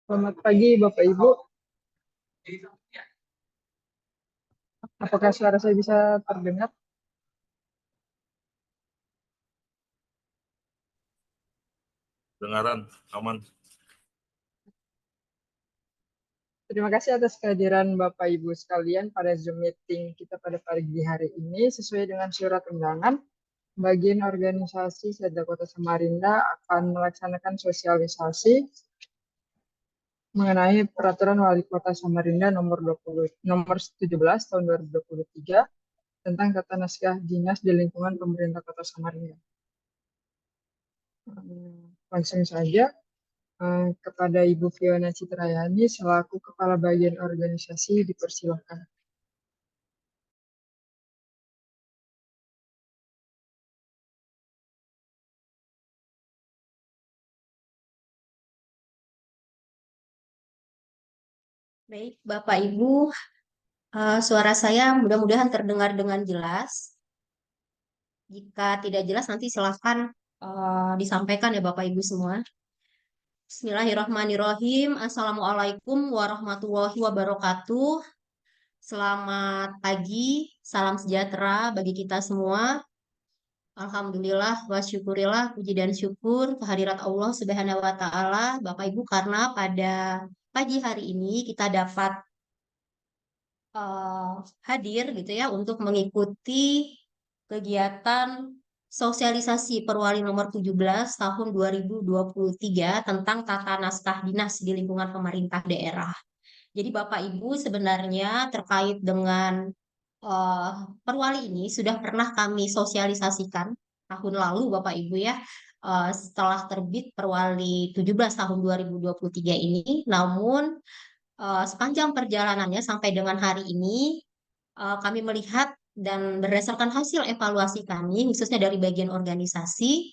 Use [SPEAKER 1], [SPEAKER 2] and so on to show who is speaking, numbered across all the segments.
[SPEAKER 1] Selamat pagi Bapak Ibu. Apakah suara saya bisa terdengar?
[SPEAKER 2] Dengaran aman.
[SPEAKER 1] Terima kasih atas kehadiran Bapak Ibu sekalian pada Zoom meeting kita pada pagi hari ini. Sesuai dengan surat undangan, bagian organisasi Seda Kota Samarinda akan melaksanakan sosialisasi mengenai Peraturan Wali Kota Samarinda nomor 17 tahun 2023 tentang tata naskah dinas di lingkungan pemerintah Kota Samarinda. Langsung saja. Kepada Ibu Fiona Citrayani selaku Kepala Bagian Organisasi dipersilakan.
[SPEAKER 3] Baik, Bapak Ibu, suara saya mudah-mudahan terdengar dengan jelas. Jika tidak jelas nanti silahkan disampaikan ya Bapak Ibu semua. Bismillahirrahmanirrahim. Assalamualaikum warahmatullahi wabarakatuh. Selamat pagi, salam sejahtera bagi kita semua. Alhamdulillah wa syukurillah, puji dan syukur kehadirat Allah Subhanahu wa taala, Bapak Ibu, karena pada pagi hari ini kita dapat eh, hadir gitu ya untuk mengikuti kegiatan sosialisasi Perwali nomor 17 tahun 2023 tentang tata naskah dinas di lingkungan pemerintah daerah. Jadi Bapak Ibu sebenarnya terkait dengan eh, Perwali ini sudah pernah kami sosialisasikan tahun lalu Bapak Ibu ya, setelah terbit Perwali 17 tahun 2023 ini. Namun sepanjang perjalanannya sampai dengan hari ini, kami melihat dan berdasarkan hasil evaluasi kami, khususnya dari bagian organisasi,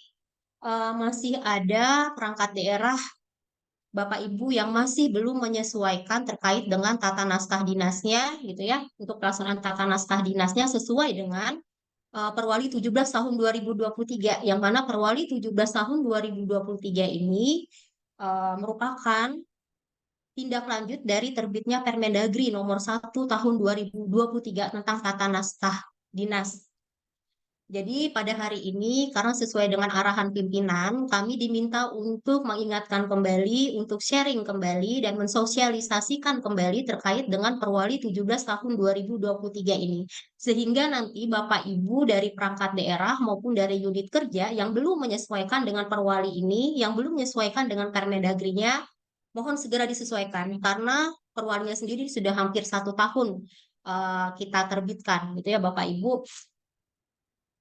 [SPEAKER 3] masih ada perangkat daerah Bapak Ibu yang masih belum menyesuaikan terkait dengan tata naskah dinasnya, gitu ya, untuk pelaksanaan tata naskah dinasnya sesuai dengan Perwali 17 tahun 2023, yang mana Perwali 17 tahun 2023 ini merupakan tindak lanjut dari terbitnya Permendagri nomor 1 tahun 2023 tentang tata naskah dinas. Jadi pada hari ini karena sesuai dengan arahan pimpinan, kami diminta untuk mengingatkan kembali, untuk sharing kembali dan mensosialisasikan kembali terkait dengan Perwali 17 tahun 2023 ini. Sehingga nanti Bapak Ibu dari perangkat daerah maupun dari unit kerja yang belum menyesuaikan dengan Perwali ini, yang belum menyesuaikan dengan Permendagrinya, mohon segera disesuaikan karena perwalinya sendiri sudah hampir 1 tahun kita terbitkan gitu ya Bapak Ibu.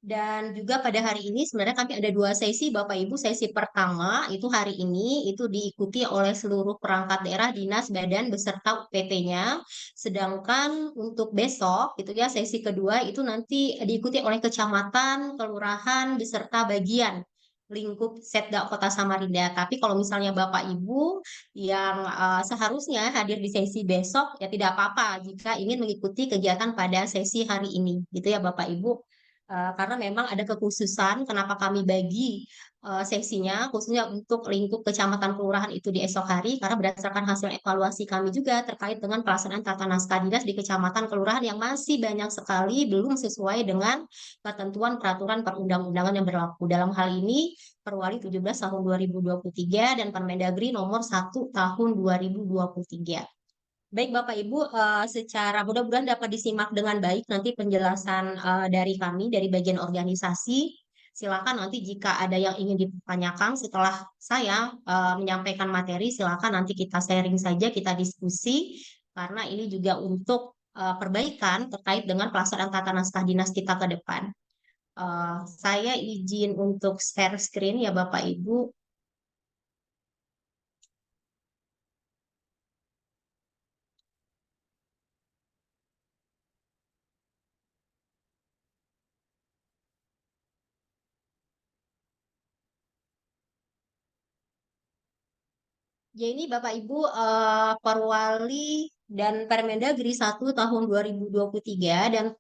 [SPEAKER 3] Dan juga pada hari ini sebenarnya kami ada 2 sesi Bapak Ibu. Sesi pertama itu hari ini itu diikuti oleh seluruh perangkat daerah, dinas, badan beserta UPT-nya. Sedangkan untuk besok itu ya sesi kedua itu nanti diikuti oleh kecamatan, kelurahan beserta bagian lingkup Setda Kota Samarinda. Tapi kalau misalnya Bapak Ibu yang seharusnya hadir di sesi besok ya tidak apa-apa jika ingin mengikuti kegiatan pada sesi hari ini gitu ya Bapak Ibu. Karena memang ada kekhususan kenapa kami bagi sesinya khususnya untuk lingkup kecamatan kelurahan itu di esok hari karena berdasarkan hasil evaluasi kami juga terkait dengan pelaksanaan tata naskah dinas di kecamatan kelurahan yang masih banyak sekali belum sesuai dengan ketentuan peraturan perundang-undangan yang berlaku. Dalam hal ini Perwali 17 tahun 2023 dan Permendagri nomor 1 tahun 2023. Baik Bapak Ibu, secara mudah-mudahan dapat disimak dengan baik nanti penjelasan dari kami dari bagian organisasi. Silakan nanti jika ada yang ingin ditanyakan setelah saya menyampaikan materi, silakan nanti kita sharing saja, kita diskusi karena ini juga untuk perbaikan terkait dengan pelaksanaan tata naskah dinas kita ke depan. Saya izin untuk share screen ya Bapak Ibu. Ya ini Bapak Ibu Perwali dan Permendagri 1 tahun 2023 dan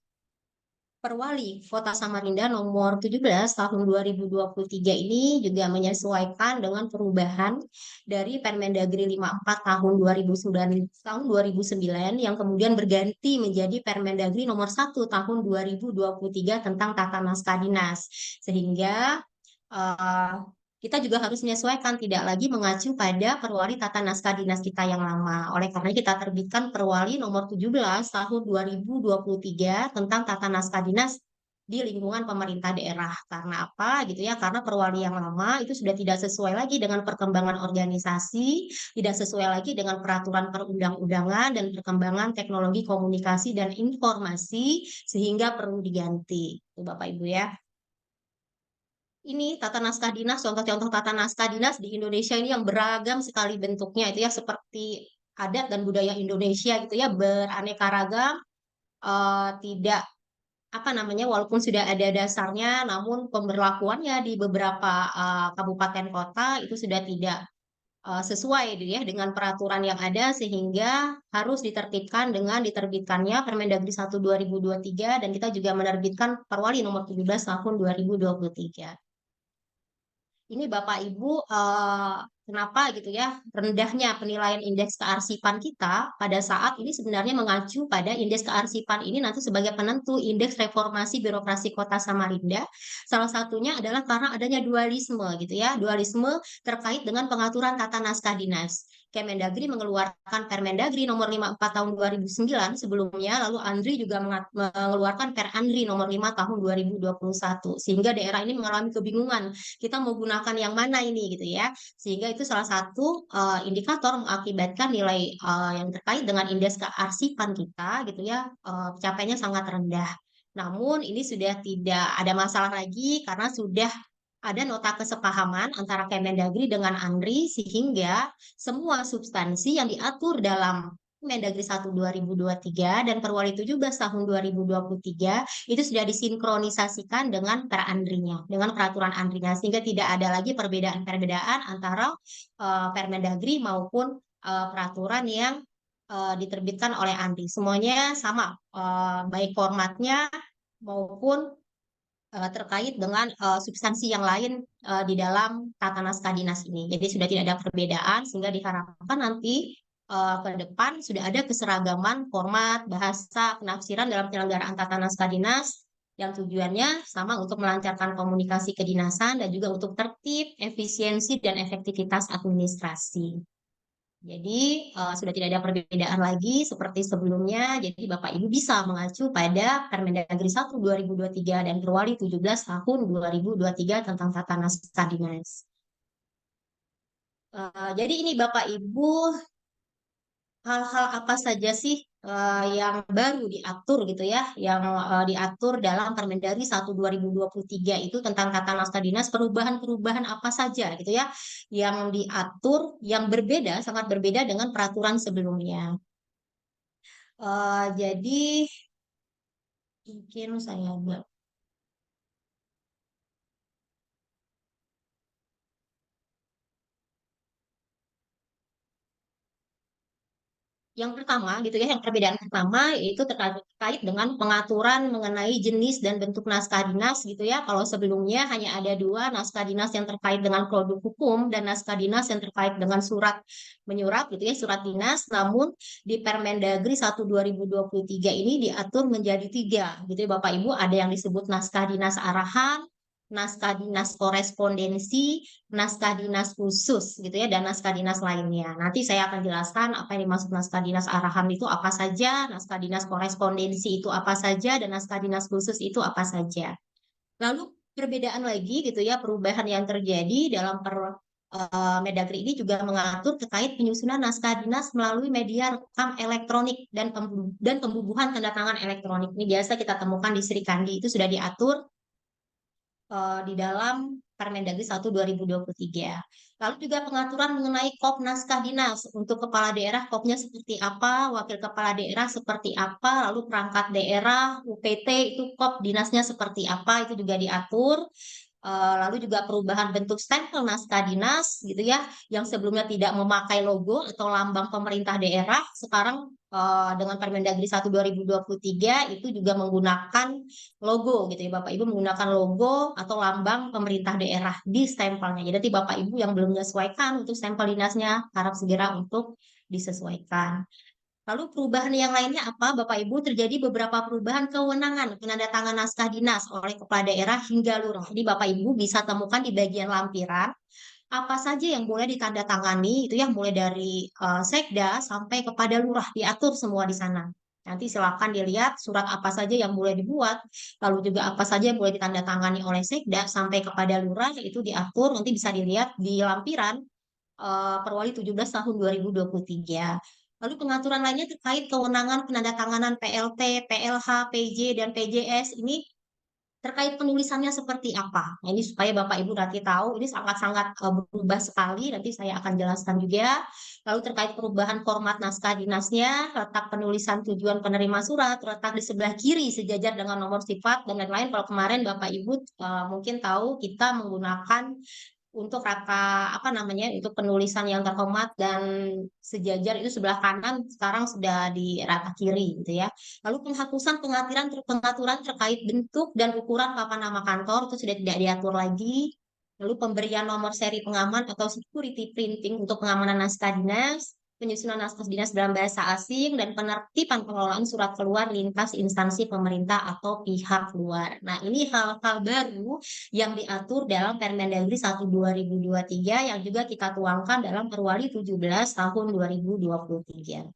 [SPEAKER 3] Perwali Kota Samarinda nomor 17 tahun 2023 ini juga menyesuaikan dengan perubahan dari Permendagri 54 tahun 2009 yang kemudian berganti menjadi Permendagri nomor 1 tahun 2023 tentang tata naskah dinas. Sehingga eh, kita juga harus menyesuaikan, tidak lagi mengacu pada perwali tata naskah dinas kita yang lama. Oleh karena kita terbitkan perwali nomor 17 tahun 2023 tentang tata naskah dinas di lingkungan pemerintah daerah. Karena apa gitu ya? Karena perwali yang lama itu sudah tidak sesuai lagi dengan perkembangan organisasi, tidak sesuai lagi dengan peraturan perundang-undangan dan perkembangan teknologi komunikasi dan informasi, sehingga perlu diganti. Tuh, Bapak Ibu ya. Ini tata naskah dinas, contoh-contoh tata naskah dinas di Indonesia ini yang beragam sekali bentuknya itu ya, seperti adat dan budaya Indonesia gitu ya, beraneka ragam, tidak apa namanya, walaupun sudah ada dasarnya, namun pemberlakuannya di beberapa kabupaten kota itu sudah tidak sesuai gitu ya dengan peraturan yang ada, sehingga harus ditertibkan dengan diterbitkannya Permendagri 1 2023, dan kita juga menerbitkan Perwali nomor 17 tahun 2023. Ini Bapak Ibu, kenapa gitu ya rendahnya penilaian indeks kearsipan kita pada saat ini sebenarnya mengacu pada indeks kearsipan ini nanti sebagai penentu indeks reformasi birokrasi Kota Samarinda. Salah satunya adalah karena adanya dualisme gitu ya, dualisme terkait dengan pengaturan tata naskah dinas. Kemendagri mengeluarkan Permendagri nomor 54 tahun 2009 sebelumnya, lalu Andri juga mengeluarkan Per Andri nomor 5 tahun 2021, sehingga daerah ini mengalami kebingungan, kita mau gunakan yang mana ini gitu ya, sehingga itu salah satu indikator mengakibatkan nilai yang terkait dengan indeks kearsipan kita gitu ya, pencapaiannya sangat rendah. Namun ini sudah tidak ada masalah lagi karena sudah ada nota kesepahaman antara Kemendagri dengan Andri, sehingga semua substansi yang diatur dalam Mendagri 1 2023 dan Perwali 17 tahun 2023 itu sudah disinkronisasikan dengan Perandrinya, dengan peraturan Andrinya, sehingga tidak ada lagi perbedaan-perbedaan antara Permendagri maupun peraturan yang diterbitkan oleh Andri. Semuanya sama, baik formatnya maupun terkait dengan substansi yang lain di dalam tata naskah dinas ini. Jadi sudah tidak ada perbedaan, sehingga diharapkan nanti ke depan sudah ada keseragaman format, bahasa, penafsiran dalam penyelenggaraan tata naskah dinas yang tujuannya sama untuk melancarkan komunikasi kedinasan dan juga untuk tertib, efisiensi, dan efektivitas administrasi. Jadi sudah tidak ada perbedaan lagi seperti sebelumnya. Jadi Bapak Ibu bisa mengacu pada Permendagri 1 2023 dan Perwali 17 tahun 2023 tentang tata naskah dinas. Jadi ini Bapak Ibu, hal-hal apa saja sih yang baru diatur gitu ya, yang diatur dalam Permendagri 1 2023 itu tentang tata naskah dinas, perubahan-perubahan apa saja gitu ya, yang diatur, yang berbeda, sangat berbeda dengan peraturan sebelumnya. Jadi mungkin saya yang pertama gitu ya, yang perbedaan pertama yaitu terkait dengan pengaturan mengenai jenis dan bentuk naskah dinas gitu ya. Kalau sebelumnya hanya ada dua, naskah dinas yang terkait dengan produk hukum dan naskah dinas yang terkait dengan surat menyurat gitu ya, surat dinas. Namun di Permendagri 1 2023 ini diatur menjadi tiga gitu ya Bapak Ibu. Ada yang disebut naskah dinas arahan, naskah dinas korespondensi, naskah dinas khusus gitu ya, dan naskah dinas lainnya. Nanti saya akan jelaskan apa yang dimaksud naskah dinas arahan itu apa saja, naskah dinas korespondensi itu apa saja, dan naskah dinas khusus itu apa saja. Lalu perbedaan lagi gitu ya, perubahan yang terjadi dalam Mendagri ini juga mengatur terkait penyusunan naskah dinas melalui media rekam elektronik dan pembubuhan tanda tangan elektronik. Ini biasa kita temukan di Sri Kandi, itu sudah diatur di dalam Permendagri 1 2023. Lalu juga pengaturan mengenai kop naskah dinas. Untuk kepala daerah kopnya seperti apa, wakil kepala daerah seperti apa, lalu perangkat daerah, UPT itu kop dinasnya seperti apa, itu juga diatur. Lalu juga perubahan bentuk stempel naskah dinas gitu ya, yang sebelumnya tidak memakai logo atau lambang pemerintah daerah, sekarang dengan Permendagri 1 2023 itu juga menggunakan logo gitu ya, Bapak Ibu menggunakan logo atau lambang pemerintah daerah di stempelnya. Jadi nanti Bapak Ibu yang belum menyesuaikan untuk stempel dinasnya harap segera untuk disesuaikan. Lalu perubahan yang lainnya apa, Bapak Ibu? Terjadi beberapa perubahan kewenangan penandatangan naskah dinas oleh kepala daerah hingga lurah. Jadi Bapak Ibu bisa temukan di bagian lampiran apa saja yang boleh ditandatangani itu ya, mulai dari sekda sampai kepada lurah, diatur semua di sana. Nanti silakan dilihat surat apa saja yang boleh dibuat, lalu juga apa saja yang boleh ditandatangani oleh sekda sampai kepada lurah itu diatur, nanti bisa dilihat di lampiran Perwali 17 tahun 2023. Lalu pengaturan lainnya terkait kewenangan penandatanganan PLT, PLH, PJ, dan PJS ini terkait penulisannya seperti apa. Nah, ini supaya Bapak Ibu nanti tahu, ini sangat-sangat berubah sekali, nanti saya akan jelaskan juga. Lalu terkait perubahan format naskah dinasnya, letak penulisan tujuan penerima surat, letak di sebelah kiri sejajar dengan nomor sifat, dan lain-lain. Kalau kemarin Bapak Ibu mungkin tahu kita menggunakan untuk rata apa namanya untuk penulisan yang terhormat dan sejajar itu sebelah kanan, sekarang sudah di rata kiri gitu ya. Lalu penghapusan pengaturan terkait bentuk dan ukuran papan nama kantor itu sudah tidak diatur lagi. Lalu pemberian nomor seri pengaman atau security printing untuk pengamanan naskah dinas, penyusunan naskah dinas dalam bahasa asing, dan penertiban pengelolaan surat keluar lintas instansi pemerintah atau pihak luar. Nah, ini hal-hal baru yang diatur dalam Permendagri 1 2023 yang juga kita tuangkan dalam Perwali 17 tahun 2023.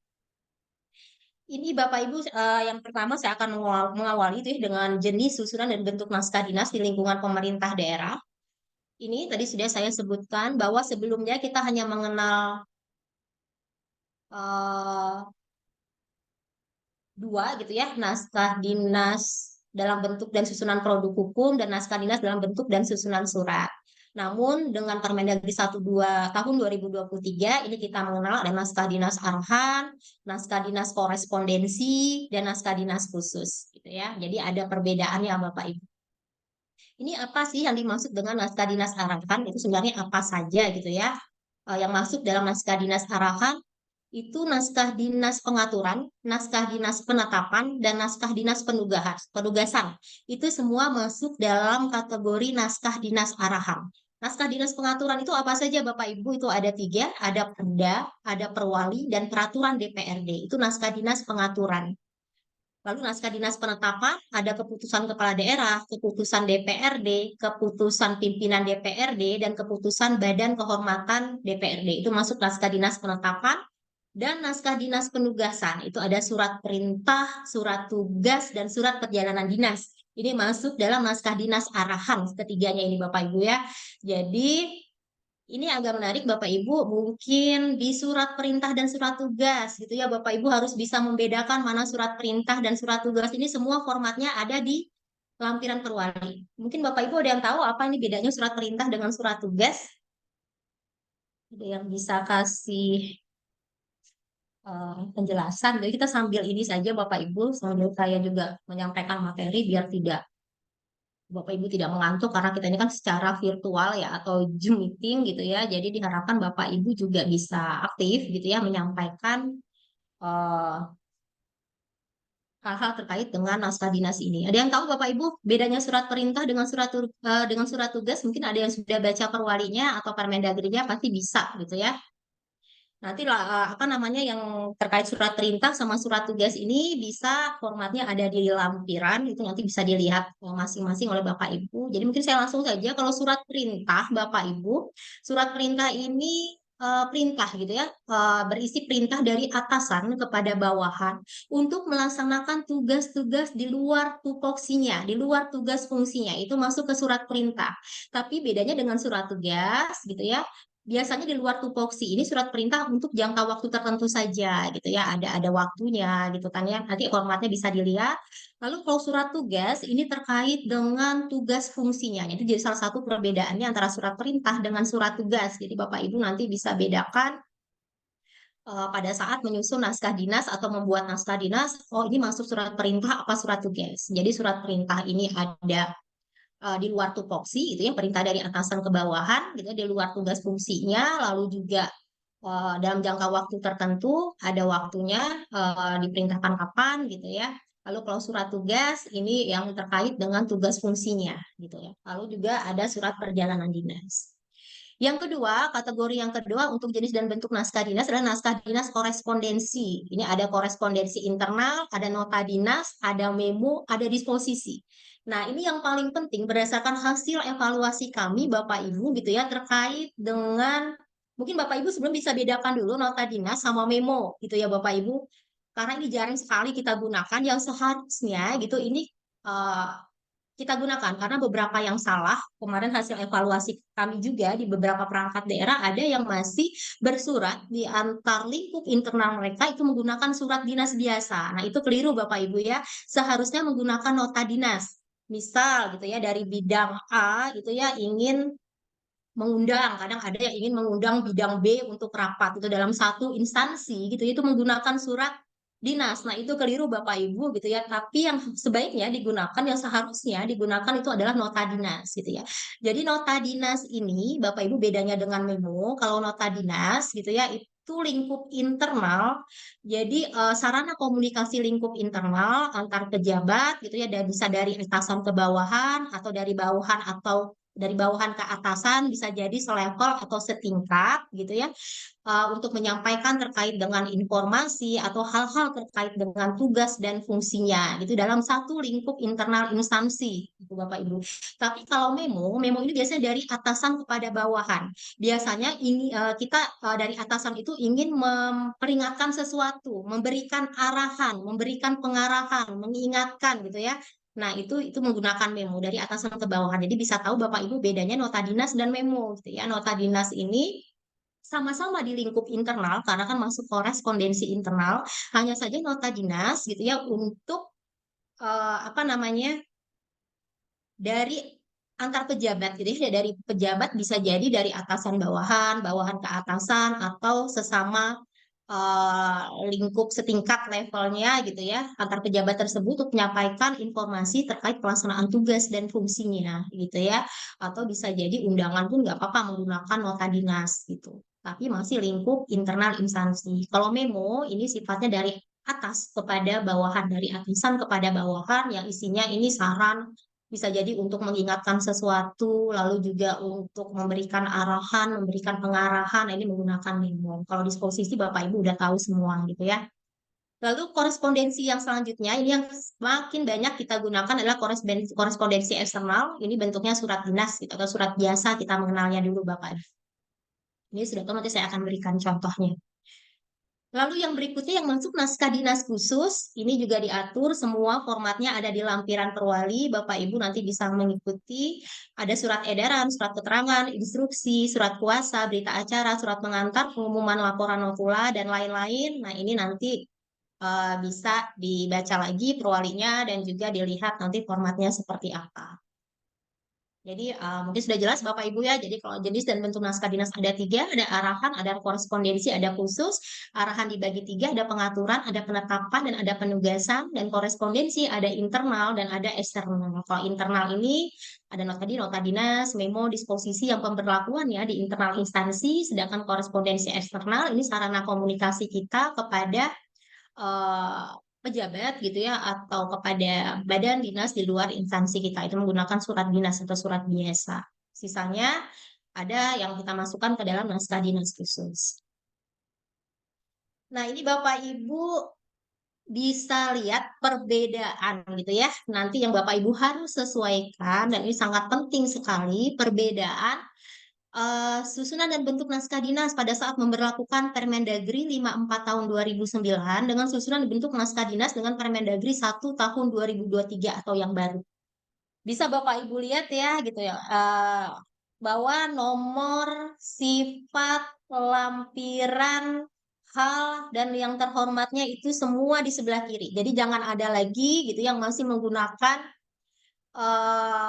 [SPEAKER 3] Ini Bapak Ibu, yang pertama saya akan mengawali itu ya dengan jenis susunan dan bentuk naskah dinas di lingkungan pemerintah daerah. Ini tadi sudah saya sebutkan bahwa sebelumnya kita hanya mengenal eh, dua gitu ya, naskah dinas dalam bentuk dan susunan produk hukum dan naskah dinas dalam bentuk dan susunan surat. Namun dengan Permendagri 12 tahun 2023 ini kita mengenal ada naskah dinas arahan, naskah dinas korespondensi, dan naskah dinas khusus gitu ya. Jadi ada perbedaannya Bapak Ibu. Ini apa sih yang dimaksud dengan naskah dinas arahan? Itu sebenarnya apa saja gitu ya. Yang masuk dalam naskah dinas arahan itu naskah dinas pengaturan, naskah dinas penetapan, dan naskah dinas penugasan. Itu semua masuk dalam kategori naskah dinas arahan. Naskah dinas pengaturan itu apa saja Bapak Ibu? Itu ada tiga, ada perda, ada perwali, dan peraturan DPRD. Itu naskah dinas pengaturan. Lalu naskah dinas penetapan, ada keputusan kepala daerah, keputusan DPRD, keputusan pimpinan DPRD, dan keputusan Badan Kehormatan DPRD. Itu masuk naskah dinas penetapan. Dan naskah dinas penugasan, itu ada surat perintah, surat tugas, dan surat perjalanan dinas. Ini masuk dalam naskah dinas arahan, ketiganya ini Bapak Ibu ya. Jadi ini agak menarik Bapak Ibu, mungkin di surat perintah dan surat tugas gitu ya Bapak Ibu harus bisa membedakan mana surat perintah dan surat tugas, ini semua formatnya ada di lampiran perwali. Mungkin Bapak Ibu ada yang tahu apa ini bedanya surat perintah dengan surat tugas? Ada yang bisa kasih penjelasan. Jadi kita sambil ini saja Bapak Ibu, sambil saya juga menyampaikan materi biar tidak Bapak Ibu tidak mengantuk karena kita ini kan secara virtual ya atau Zoom meeting gitu ya. Jadi diharapkan Bapak Ibu juga bisa aktif gitu ya menyampaikan eh, hal-hal terkait dengan naskah dinas ini. Ada yang tahu Bapak Ibu bedanya surat perintah dengan surat tugas? Mungkin ada yang sudah baca perwalinya atau Permendagrinya pasti bisa gitu ya. Nanti lah apa namanya yang terkait surat perintah sama surat tugas ini bisa formatnya ada di lampiran itu nanti bisa dilihat masing-masing oleh Bapak Ibu. Jadi mungkin saya langsung saja kalau surat perintah Bapak Ibu, surat perintah ini perintah gitu ya, berisi perintah dari atasan kepada bawahan untuk melaksanakan tugas-tugas di luar tupoksinya, di luar tugas fungsinya itu masuk ke surat perintah. Tapi bedanya dengan surat tugas gitu ya, biasanya di luar tupoksi ini surat perintah untuk jangka waktu tertentu saja gitu ya, ada waktunya gitu kan ya, nanti formatnya bisa dilihat. Lalu kalau surat tugas ini terkait dengan tugas fungsinya, itu jadi salah satu perbedaannya antara surat perintah dengan surat tugas. Jadi Bapak Ibu nanti bisa bedakan pada saat menyusun naskah dinas atau membuat naskah dinas, oh ini masuk surat perintah apa surat tugas. Jadi surat perintah ini ada di luar tupoksi itu ya, perintah dari atasan ke bawahan gitu ya, di luar tugas fungsinya, lalu juga dalam jangka waktu tertentu, ada waktunya, diperintahkan kapan gitu ya. Lalu kalau surat tugas ini yang terkait dengan tugas fungsinya gitu ya. Lalu juga ada surat perjalanan dinas. Yang kedua, kategori yang kedua untuk jenis dan bentuk naskah dinas adalah naskah dinas korespondensi. Ini ada korespondensi internal, ada nota dinas, ada memo, ada disposisi. Nah, ini yang paling penting berdasarkan hasil evaluasi kami Bapak Ibu gitu ya, terkait dengan mungkin Bapak Ibu sebelum bisa bedakan dulu nota dinas sama memo gitu ya Bapak Ibu. Karena ini jarang sekali kita gunakan, yang seharusnya gitu ini eh, kita gunakan karena beberapa yang salah. Kemarin hasil evaluasi kami juga di beberapa perangkat daerah ada yang masih bersurat di antar lingkup internal mereka itu menggunakan surat dinas biasa. Nah, itu keliru Bapak Ibu ya. Seharusnya menggunakan nota dinas. Misal gitu ya, dari bidang A gitu ya ingin mengundang, kadang ada yang ingin mengundang bidang B untuk rapat itu dalam satu instansi gitu, itu menggunakan surat dinas. Nah, itu keliru Bapak Ibu gitu ya. Tapi yang sebaiknya digunakan, yang seharusnya digunakan itu adalah nota dinas gitu ya. Jadi nota dinas ini Bapak Ibu bedanya dengan memo, kalau nota dinas gitu ya itu lingkup internal. Jadi sarana komunikasi lingkup internal antar pejabat gitu ya, dan bisa dari atasan ke bawahan atau dari bawahan ke atasan, bisa jadi selevel atau setingkat gitu ya, untuk menyampaikan terkait dengan informasi atau hal-hal terkait dengan tugas dan fungsinya gitu dalam satu lingkup internal instansi gitu Bapak Ibu. Tapi kalau memo ini biasanya dari atasan kepada bawahan. Biasanya ini kita dari atasan itu ingin memperingatkan sesuatu, memberikan arahan, memberikan pengarahan, mengingatkan gitu ya. Nah, itu menggunakan memo dari atasan ke bawahan. Jadi bisa tahu Bapak Ibu bedanya nota dinas dan memo gitu ya. Nota dinas ini sama-sama di lingkup internal karena kan masuk korespondensi internal, hanya saja nota dinas gitu ya untuk apa namanya? Dari antar pejabat gitu ya, dari pejabat bisa jadi dari atasan bawahan, bawahan ke atasan atau sesama lingkup setingkat levelnya gitu ya, antar pejabat tersebut untuk menyampaikan informasi terkait pelaksanaan tugas dan fungsinya gitu ya, atau bisa jadi undangan pun nggak apa-apa menggunakan nota dinas gitu, tapi masih lingkup internal instansi. Kalau memo ini sifatnya dari atas kepada bawahan, dari atasan kepada bawahan, yang isinya ini saran, bisa jadi untuk mengingatkan sesuatu, lalu juga untuk memberikan arahan, memberikan pengarahan, ini menggunakan memo. Kalau disposisi Bapak Ibu udah tahu semua gitu ya. Lalu korespondensi yang selanjutnya, ini yang semakin banyak kita gunakan adalah korespondensi eksternal. Ini bentuknya surat dinas gitu, atau surat biasa kita mengenalnya dulu Bapak. Ini sudah tahu, nanti saya akan berikan contohnya. Lalu yang berikutnya yang masuk naskah dinas khusus, ini juga diatur semua formatnya ada di lampiran perwali, Bapak Ibu nanti bisa mengikuti, ada surat edaran, surat keterangan, instruksi, surat kuasa, berita acara, surat pengantar, pengumuman laporan notula, dan lain-lain. Nah, ini nanti bisa dibaca lagi perwalinya dan juga dilihat nanti formatnya seperti apa. Jadi mungkin sudah jelas Bapak Ibu ya. Jadi kalau jenis dan bentuk naskah dinas ada tiga, ada arahan, ada korespondensi, ada khusus. Arahan dibagi tiga, ada pengaturan, ada penetapan, dan ada penugasan. Dan korespondensi ada internal dan ada eksternal. Kalau internal ini ada nota dinas, memo, disposisi yang pemberlakuannya di internal instansi. Sedangkan korespondensi eksternal ini sarana komunikasi kita kepada eh, pejabat gitu ya, atau kepada badan dinas di luar instansi kita, itu menggunakan surat dinas atau surat biasa. Sisanya ada yang kita masukkan ke dalam naskah dinas khusus. Nah, ini Bapak Ibu bisa lihat perbedaan gitu ya. Nanti yang Bapak Ibu harus sesuaikan, dan ini sangat penting sekali, perbedaan susunan dan bentuk naskah dinas pada saat memberlakukan Permendagri 54 tahun 2009 dengan susunan dan bentuk naskah dinas dengan Permendagri 1 tahun 2023 atau yang baru. Bisa Bapak Ibu lihat ya gitu ya, bahwa nomor, sifat, lampiran, hal, dan yang terhormatnya itu semua di sebelah kiri. Jadi jangan ada lagi gitu yang masih menggunakan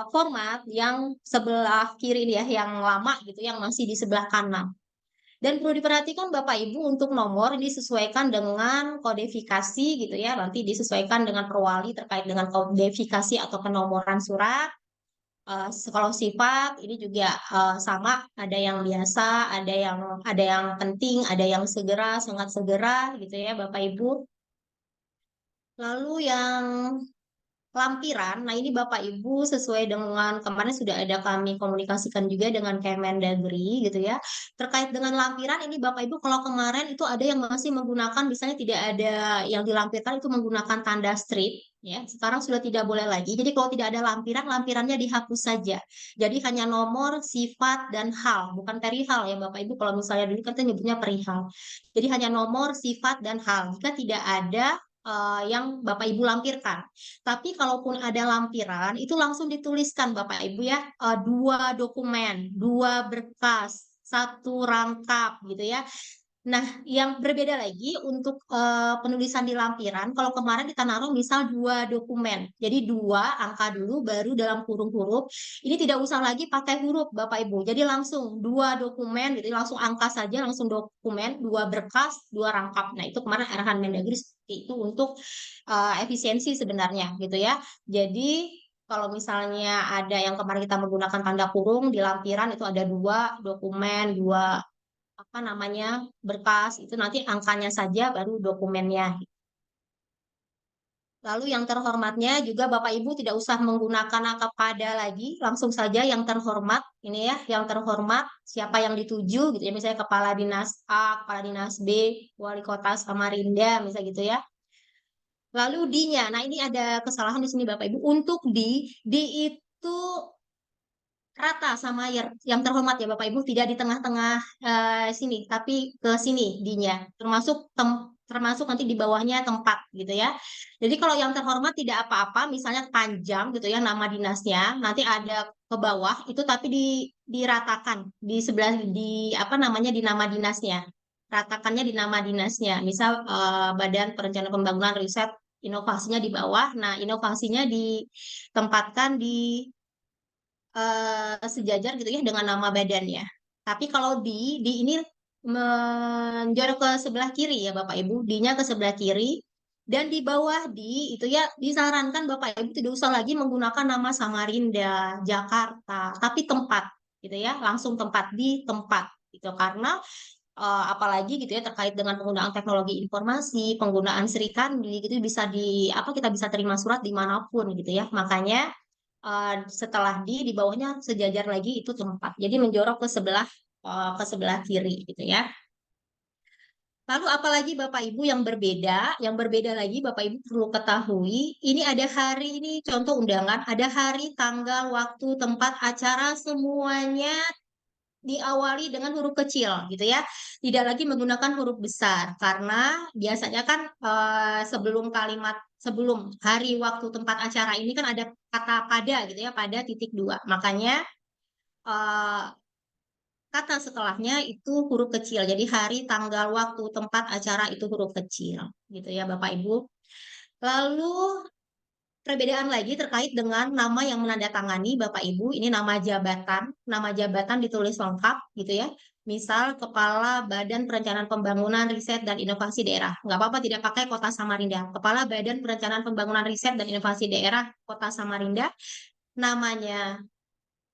[SPEAKER 3] format yang sebelah kiri ini ya, yang lama gitu, yang masih di sebelah kanan. Dan perlu diperhatikan Bapak Ibu untuk nomor ini disesuaikan dengan kodifikasi gitu ya, nanti disesuaikan dengan perwali terkait dengan kodifikasi atau penomoran surat. Kalau sifat ini juga sama, ada yang biasa, ada yang penting, ada yang segera, sangat segera gitu ya Bapak Ibu. Lalu yang lampiran, nah ini Bapak Ibu sesuai dengan kemarin sudah ada kami komunikasikan juga dengan Kemendagri gitu ya. Terkait dengan lampiran ini Bapak Ibu kalau kemarin itu ada yang masih menggunakan misalnya tidak ada yang dilampirkan itu menggunakan tanda strip ya. Sekarang sudah tidak boleh lagi. Jadi kalau tidak ada lampiran, lampirannya dihapus saja. Jadi hanya nomor, sifat dan hal, bukan perihal ya Bapak Ibu. Kalau misalnya dulu kan kita nyebutnya perihal. Jadi hanya nomor, sifat dan hal. Jika tidak ada yang Bapak Ibu lampirkan. Tapi kalaupun ada lampiran, itu langsung dituliskan Bapak Ibu ya, dua dokumen, dua berkas, satu rangkap gitu ya. Nah, yang berbeda lagi untuk penulisan di lampiran, kalau kemarin kita naruh misal dua dokumen, jadi dua angka dulu, baru dalam kurung huruf. Ini tidak usah lagi pakai huruf, Bapak Ibu. Jadi langsung dua dokumen, jadi langsung angka saja, langsung dokumen, dua berkas, dua rangkap. Nah, itu kemarin arahan Mendagri seperti itu untuk efisiensi sebenarnya, gitu ya. Jadi kalau misalnya ada yang kemarin kita menggunakan tanda kurung di lampiran itu ada dua dokumen, dua apa namanya berkas itu nanti angkanya saja baru dokumennya. Lalu yang terhormatnya juga Bapak Ibu tidak usah menggunakan angka pada lagi, langsung saja yang terhormat ini ya, yang terhormat siapa yang dituju gitu ya, misalnya Kepala Dinas A, Kepala Dinas B, Wali Kota Samarinda, misalnya gitu ya. Lalu D-nya, nah ini ada kesalahan di sini Bapak Ibu. Untuk D itu rata sama yang terhormat ya Bapak Ibu, tidak di tengah-tengah sini tapi ke sini D-nya termasuk nanti di bawahnya tempat gitu ya. Jadi kalau yang terhormat tidak apa-apa misalnya panjang gitu ya nama dinasnya nanti ada ke bawah itu tapi diratakan di sebelah di apa namanya di nama dinasnya, ratakannya di nama dinasnya, misal Badan Perencanaan Pembangunan Riset Inovasinya di bawah, nah inovasinya ditempatkan di sejajar gitu ya dengan nama badannya. Tapi kalau di ini menjorok ke sebelah kiri ya Bapak Ibu, D-nya ke sebelah kiri dan di bawah di itu ya disarankan Bapak Ibu tidak usah lagi menggunakan nama Samarinda, Jakarta, tapi tempat gitu ya, langsung tempat di tempat gitu karena apalagi gitu ya terkait dengan penggunaan teknologi informasi, penggunaan Serikandi gitu bisa di apa kita bisa terima surat dimanapun gitu ya. Makanya setelah di bawahnya sejajar lagi itu tempat. Jadi menjorok ke sebelah kiri gitu ya. Lalu apalagi Bapak Ibu yang berbeda lagi Bapak Ibu perlu ketahui, ini ada hari ini contoh undangan, ada hari, tanggal, waktu, tempat acara semuanya diawali dengan huruf kecil gitu ya. Tidak lagi menggunakan huruf besar karena biasanya kan sebelum hari waktu tempat acara ini kan ada kata pada gitu ya, pada titik dua. Makanya eh, kata setelahnya itu huruf kecil. Jadi hari, tanggal, waktu, tempat acara itu huruf kecil gitu ya Bapak Ibu. Lalu perbedaan lagi terkait dengan nama yang menandatangani Bapak Ibu, ini nama jabatan ditulis lengkap gitu ya. Misal Kepala Badan Perencanaan Pembangunan Riset dan Inovasi Daerah. Nggak apa-apa tidak pakai Kota Samarinda. Kepala Badan Perencanaan Pembangunan Riset dan Inovasi Daerah Kota Samarinda. Namanya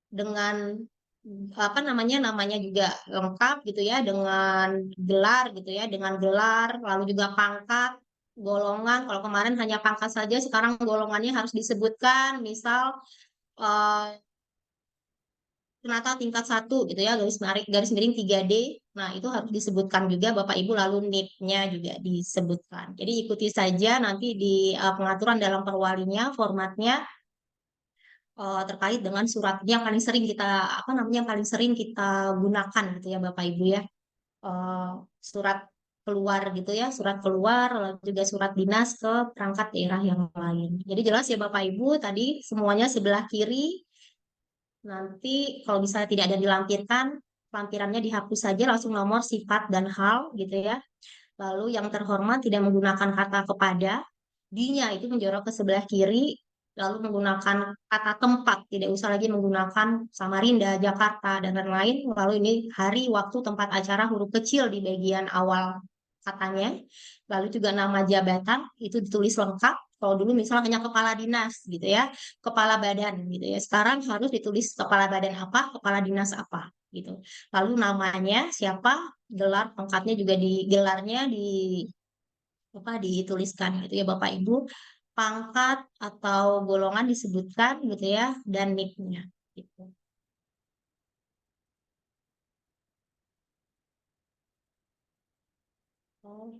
[SPEAKER 3] dengan apa namanya juga lengkap gitu ya dengan gelar gitu ya dengan gelar lalu juga pangkat golongan kalau kemarin hanya pangkat saja sekarang golongannya harus disebutkan misal eh, Penata tingkat satu gitu ya garis miring 3D. Nah itu harus disebutkan juga Bapak Ibu lalu NIP-nya juga disebutkan. Jadi ikuti saja nanti di pengaturan dalam perwalinya formatnya terkait dengan suratnya yang paling sering kita apa namanya yang paling sering kita gunakan gitu ya Bapak Ibu ya. Eh, Surat keluar gitu ya, surat keluar lalu juga surat dinas ke perangkat daerah yang lain. Jadi jelas ya Bapak Ibu tadi semuanya sebelah kiri. Nanti kalau misalnya tidak ada dilampirkan, lampirannya dihapus saja langsung nomor, sifat dan hal gitu ya. Lalu yang terhormat tidak menggunakan kata kepada, D-nya itu menjorok ke sebelah kiri, lalu menggunakan kata tempat, tidak usah lagi menggunakan Samarinda, Jakarta, dan lain-lain. Lalu ini hari, waktu, tempat acara huruf kecil di bagian awal katanya. Lalu juga nama jabatan itu ditulis lengkap, Kalau dulu misalnya hanya kepala dinas gitu ya, kepala badan gitu ya. Sekarang harus ditulis kepala badan apa, kepala dinas apa gitu. Lalu namanya siapa, gelar pangkatnya juga di gelarnya di apa dituliskan gitu ya Bapak Ibu. Pangkat atau golongan disebutkan gitu ya dan NIK-nya gitu. Oh,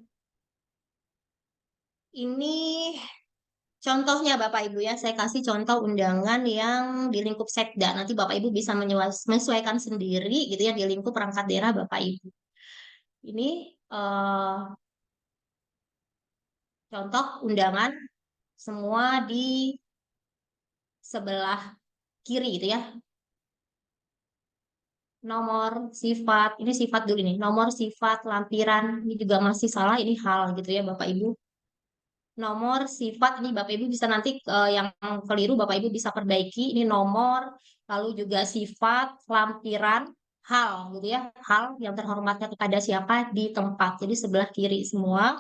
[SPEAKER 3] ini contohnya Bapak Ibu ya, saya kasih contoh undangan yang di lingkup Sekda. Nanti Bapak Ibu bisa menyesuaikan sendiri gitu ya di lingkup perangkat daerah Bapak Ibu. Ini contoh undangan semua di sebelah kiri gitu ya. Nomor sifat, ini sifat dulu nih. Nomor sifat lampiran, ini juga masih salah, ini hal gitu ya Bapak Ibu. Nomor sifat ini Bapak Ibu bisa nanti yang keliru Bapak Ibu bisa perbaiki. Ini nomor, lalu juga sifat, lampiran, hal gitu ya. Hal yang terhormatnya kepada siapa di tempat. Jadi sebelah kiri semua.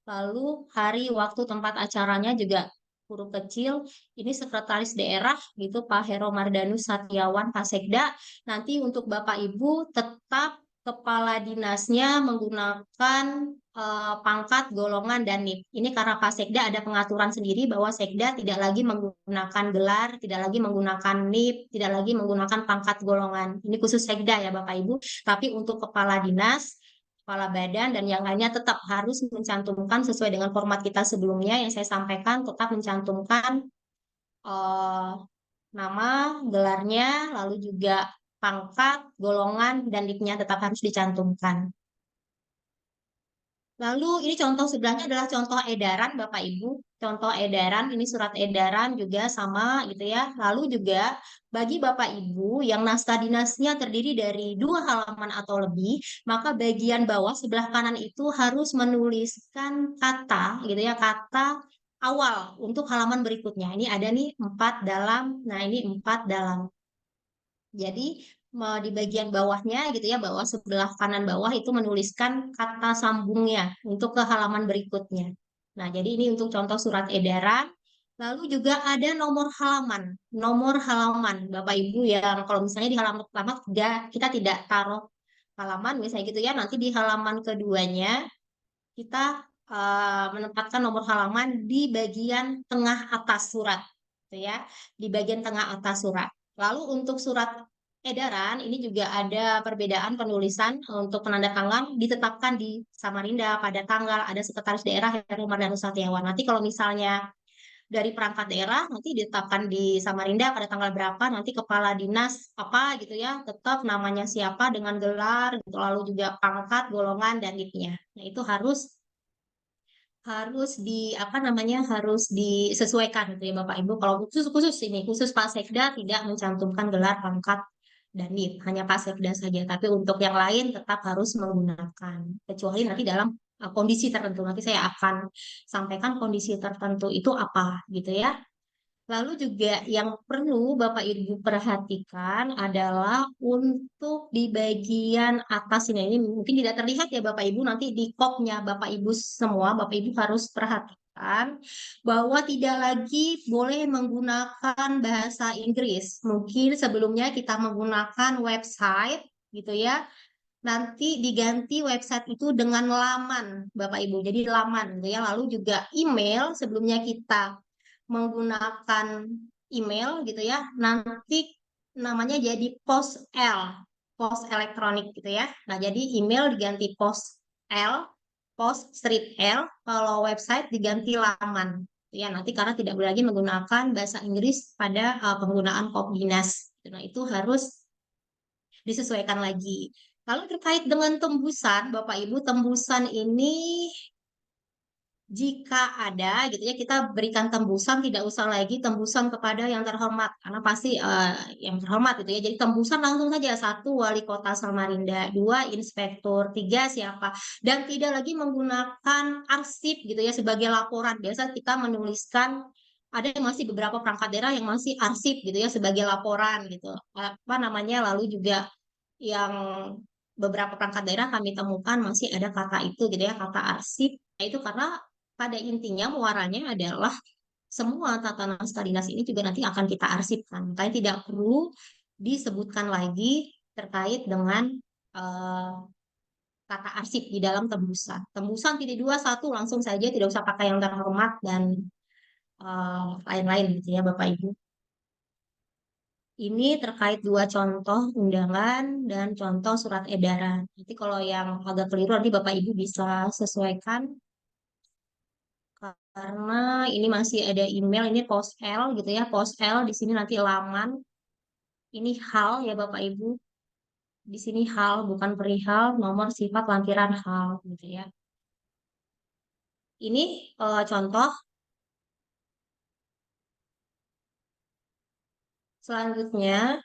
[SPEAKER 3] Lalu hari, waktu, tempat acaranya juga huruf kecil. Ini sekretaris daerah gitu Pak Hero Mardanus Satyawan Pak Sekda. Nanti untuk Bapak Ibu tetap kepala dinasnya menggunakan pangkat, golongan, dan NIP. Ini karena Pak Sekda ada pengaturan sendiri bahwa Sekda tidak lagi menggunakan gelar, tidak lagi menggunakan NIP, tidak lagi menggunakan pangkat golongan. Ini khusus Sekda ya Bapak Ibu. Tapi untuk kepala dinas, kepala badan dan yang lainnya tetap harus mencantumkan sesuai dengan format kita sebelumnya yang saya sampaikan, tetap mencantumkan eh, nama, gelarnya, lalu juga pangkat, golongan, dan NIK-nya tetap harus dicantumkan. Lalu ini contoh sebelahnya adalah contoh edaran Bapak Ibu. Contoh edaran, ini surat edaran juga sama gitu ya. Lalu juga bagi Bapak Ibu yang naskah dinasnya terdiri dari 2 halaman atau lebih, maka bagian bawah sebelah kanan itu harus menuliskan kata gitu ya, kata awal untuk halaman berikutnya. Ini ada nih 4 dalam, nah ini 4 dalam. Jadi di bagian bawahnya gitu ya, bawah sebelah kanan bawah itu menuliskan kata sambungnya untuk ke halaman berikutnya. Nah, jadi ini untuk contoh surat edaran. Lalu juga ada nomor halaman. Nomor halaman, Bapak Ibu yang kalau misalnya di halaman pertama kita tidak taruh halaman misalnya gitu ya, nanti di halaman keduanya kita menempatkan nomor halaman di bagian tengah atas surat, gitu ya, di bagian tengah atas surat. Lalu untuk surat edaran ini juga ada perbedaan penulisan untuk penanda tangan ditetapkan di Samarinda pada tanggal ada sekretaris daerah Heru Mardhanu Satyawan. Nanti kalau misalnya dari perangkat daerah nanti ditetapkan di Samarinda pada tanggal berapa, nanti kepala dinas apa gitu ya, tetap namanya siapa dengan gelar, gitu. Lalu juga pangkat, golongan, dan NIK-nya. Nah, itu harus di apa namanya harus disesuaikan gitu ya Bapak Ibu. Kalau khusus khusus ini khusus Pak Sekda tidak mencantumkan gelar pangkat dan NIP, hanya Pak Sekda saja. Tapi untuk yang lain tetap harus menggunakan kecuali nanti dalam kondisi tertentu. Nanti saya akan sampaikan kondisi tertentu itu apa gitu ya. Lalu juga yang perlu Bapak Ibu perhatikan adalah untuk di bagian atas ini mungkin tidak terlihat ya Bapak Ibu, nanti di kopnya Bapak Ibu semua, Bapak Ibu harus perhatikan bahwa tidak lagi boleh menggunakan bahasa Inggris. Mungkin sebelumnya kita menggunakan website gitu ya. Nanti diganti website itu dengan laman Bapak Ibu. Jadi laman gitu ya. Lalu juga email sebelumnya kita menggunakan email gitu ya, nanti namanya jadi pos elektronik gitu ya. Nah, jadi email diganti pos street L, kalau website diganti laman. Ya, nanti karena tidak boleh lagi menggunakan bahasa Inggris pada penggunaan Kopdinas. Nah, itu harus disesuaikan lagi. Lalu terkait dengan tembusan, Bapak Ibu, tembusan ini jika ada gitu ya kita berikan tembusan, tidak usah lagi tembusan kepada yang terhormat karena pasti yang terhormat gitu ya, jadi tembusan langsung saja, 1 wali kota Samarinda, 2 inspektur, 3 siapa, dan tidak lagi menggunakan arsip gitu ya sebagai laporan. Biasa kita menuliskan, ada yang masih beberapa perangkat daerah yang masih arsip gitu ya sebagai laporan gitu apa namanya. Lalu juga yang beberapa perangkat daerah kami temukan masih ada kata itu gitu ya, kata arsip. Nah, itu karena pada intinya muaranya adalah semua tata naskah dinas ini juga nanti akan kita arsipkan. Makanya tidak perlu disebutkan lagi terkait dengan eh, kata arsip di dalam tembusan. Tembusan titik dua satu langsung saja, tidak usah pakai yang terhormat dan lain-lain gitu ya Bapak Ibu. Ini terkait dua contoh undangan dan contoh surat edaran. Nanti kalau yang agak keliru nanti Bapak Ibu bisa sesuaikan karena ini masih ada email, ini post L gitu ya, post L di sini nanti laman, ini hal ya Bapak Ibu, di sini hal bukan perihal, nomor sifat lampiran hal gitu ya. Ini contoh. Selanjutnya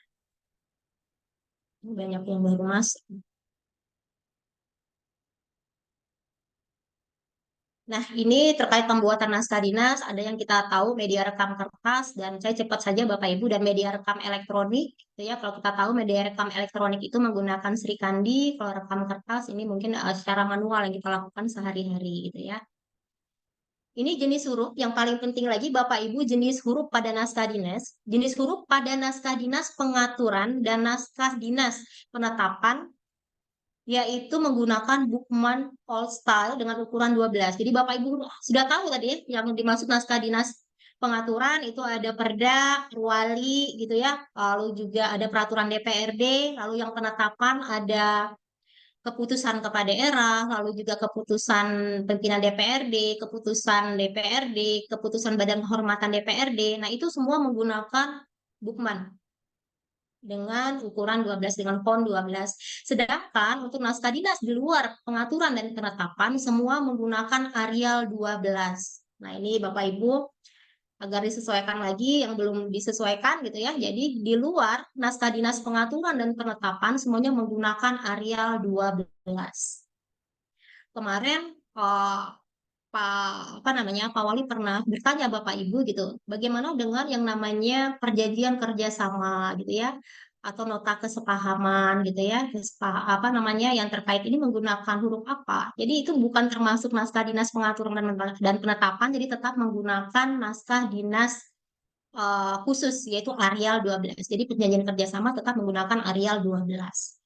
[SPEAKER 3] banyak yang baru masuk. Nah, ini terkait pembuatan naskah dinas, ada yang kita tahu media rekam kertas, dan saya cepat saja Bapak Ibu, dan media rekam elektronik, gitu ya. Kalau kita tahu media rekam elektronik itu menggunakan Sri Kandi, kalau rekam kertas ini mungkin secara manual yang kita lakukan sehari-hari, gitu ya. Ini jenis huruf yang paling penting lagi Bapak Ibu, jenis huruf pada naskah dinas, jenis huruf pada naskah dinas pengaturan dan naskah dinas penetapan yaitu menggunakan Bookman All Style dengan ukuran 12. Jadi Bapak Ibu sudah tahu tadi ya, yang dimaksud naskah dinas pengaturan itu ada perda, perwali gitu ya, lalu juga ada peraturan DPRD, lalu yang penetapan ada keputusan kepala daerah, lalu juga keputusan pimpinan DPRD, keputusan DPRD, keputusan Badan Kehormatan DPRD. Nah, itu semua menggunakan Bookman dengan ukuran 12 dengan font 12. Sedangkan untuk naskah dinas di luar pengaturan dan penetapan semua menggunakan Arial 12. Nah, ini Bapak Ibu agar disesuaikan lagi yang belum disesuaikan gitu ya. Jadi di luar naskah dinas pengaturan dan penetapan semuanya menggunakan Arial 12. Kemarin apa namanya Pak Wali pernah bertanya Bapak Ibu gitu, bagaimana dengan yang namanya perjanjian kerjasama gitu ya, atau nota kesepahaman gitu ya, apa namanya yang terkait ini menggunakan huruf apa? Jadi itu bukan termasuk naskah dinas pengaturan dan penetapan, jadi tetap menggunakan naskah dinas khusus yaitu Arial 12. Jadi perjanjian kerjasama tetap menggunakan Arial 12.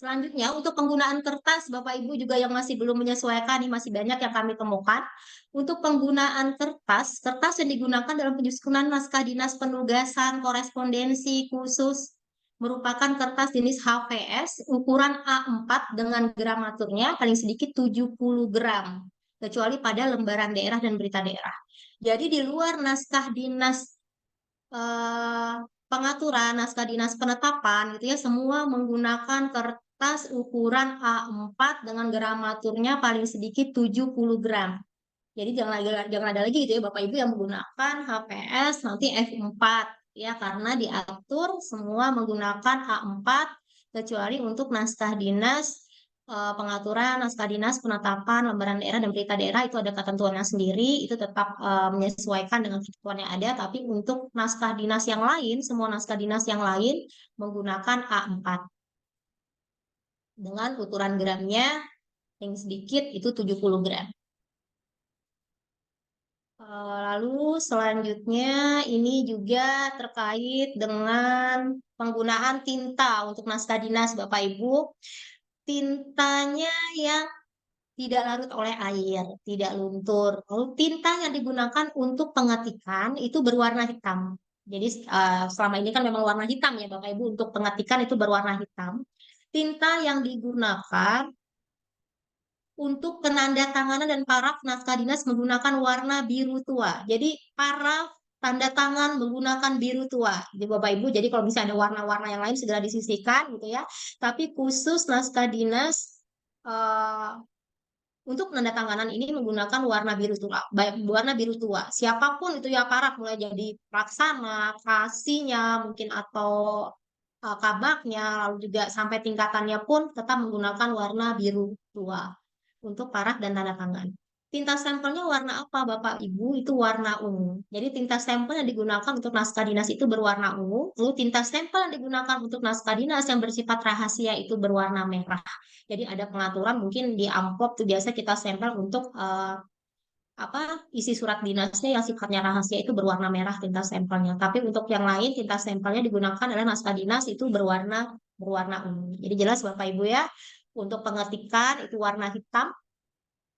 [SPEAKER 3] Selanjutnya, untuk penggunaan kertas, Bapak Ibu juga yang masih belum menyesuaikan, ini masih banyak yang kami temukan. Untuk penggunaan kertas, kertas yang digunakan dalam penyusunan naskah dinas penugasan korespondensi khusus merupakan kertas jenis HVS ukuran A4 dengan gramaturnya paling sedikit 70 gram, kecuali pada lembaran daerah dan berita daerah. Jadi di luar naskah dinas eh, pengaturan naskah dinas penetapan gitu ya semua menggunakan kertas ukuran A4 dengan gramaturnya paling sedikit 70 gram. Jadi jangan ada lagi gitu ya Bapak Ibu yang menggunakan HPS nanti F4 ya karena diatur semua menggunakan A4 kecuali untuk naskah dinas pengaturan naskah dinas penetapan lembaran daerah dan berita daerah itu ada ketentuannya sendiri itu tetap menyesuaikan dengan ketentuan yang ada tapi untuk naskah dinas yang lain semua naskah dinas yang lain menggunakan A4 dengan ukuran gramnya yang sedikit itu 70 gram. Lalu selanjutnya ini juga terkait dengan penggunaan tinta untuk naskah dinas Bapak Ibu. Tintanya yang tidak larut oleh air, tidak luntur. Lalu tinta yang digunakan untuk pengetikan itu berwarna hitam. Jadi selama ini kan memang warna hitam ya Bapak Ibu untuk pengetikan itu berwarna hitam. Tinta yang digunakan untuk penanda tanganan dan paraf naskah dinas menggunakan warna biru tua. Jadi paraf tanda tangan menggunakan biru tua. Jadi Bapak Ibu, jadi kalau bisa ada warna-warna yang lain segera disisihkan gitu ya. Tapi khusus naskah dinas eh, untuk penanda tanganan ini menggunakan warna biru tua, baik warna biru tua. Siapapun itu ya paraf mulai jadi pelaksana, kasihnya mungkin atau kabaknya, lalu juga sampai tingkatannya pun tetap menggunakan warna biru tua untuk paraf dan tanda tangan. tinta stempelnya warna apa Bapak Ibu? Itu warna ungu. Jadi tinta stempel yang digunakan untuk naskah dinas itu berwarna ungu. Lalu tinta stempel yang digunakan untuk naskah dinas yang bersifat rahasia itu berwarna merah. Jadi ada pengaturan mungkin di amplop tuh biasa kita stempel untuk apa isi surat dinasnya yang sifatnya rahasia itu berwarna merah tinta stempelnya. Tapi untuk yang lain tinta stempelnya digunakan adalah naskah dinas itu berwarna ungu. Jadi jelas Bapak Ibu ya. Untuk pengetikan itu warna hitam,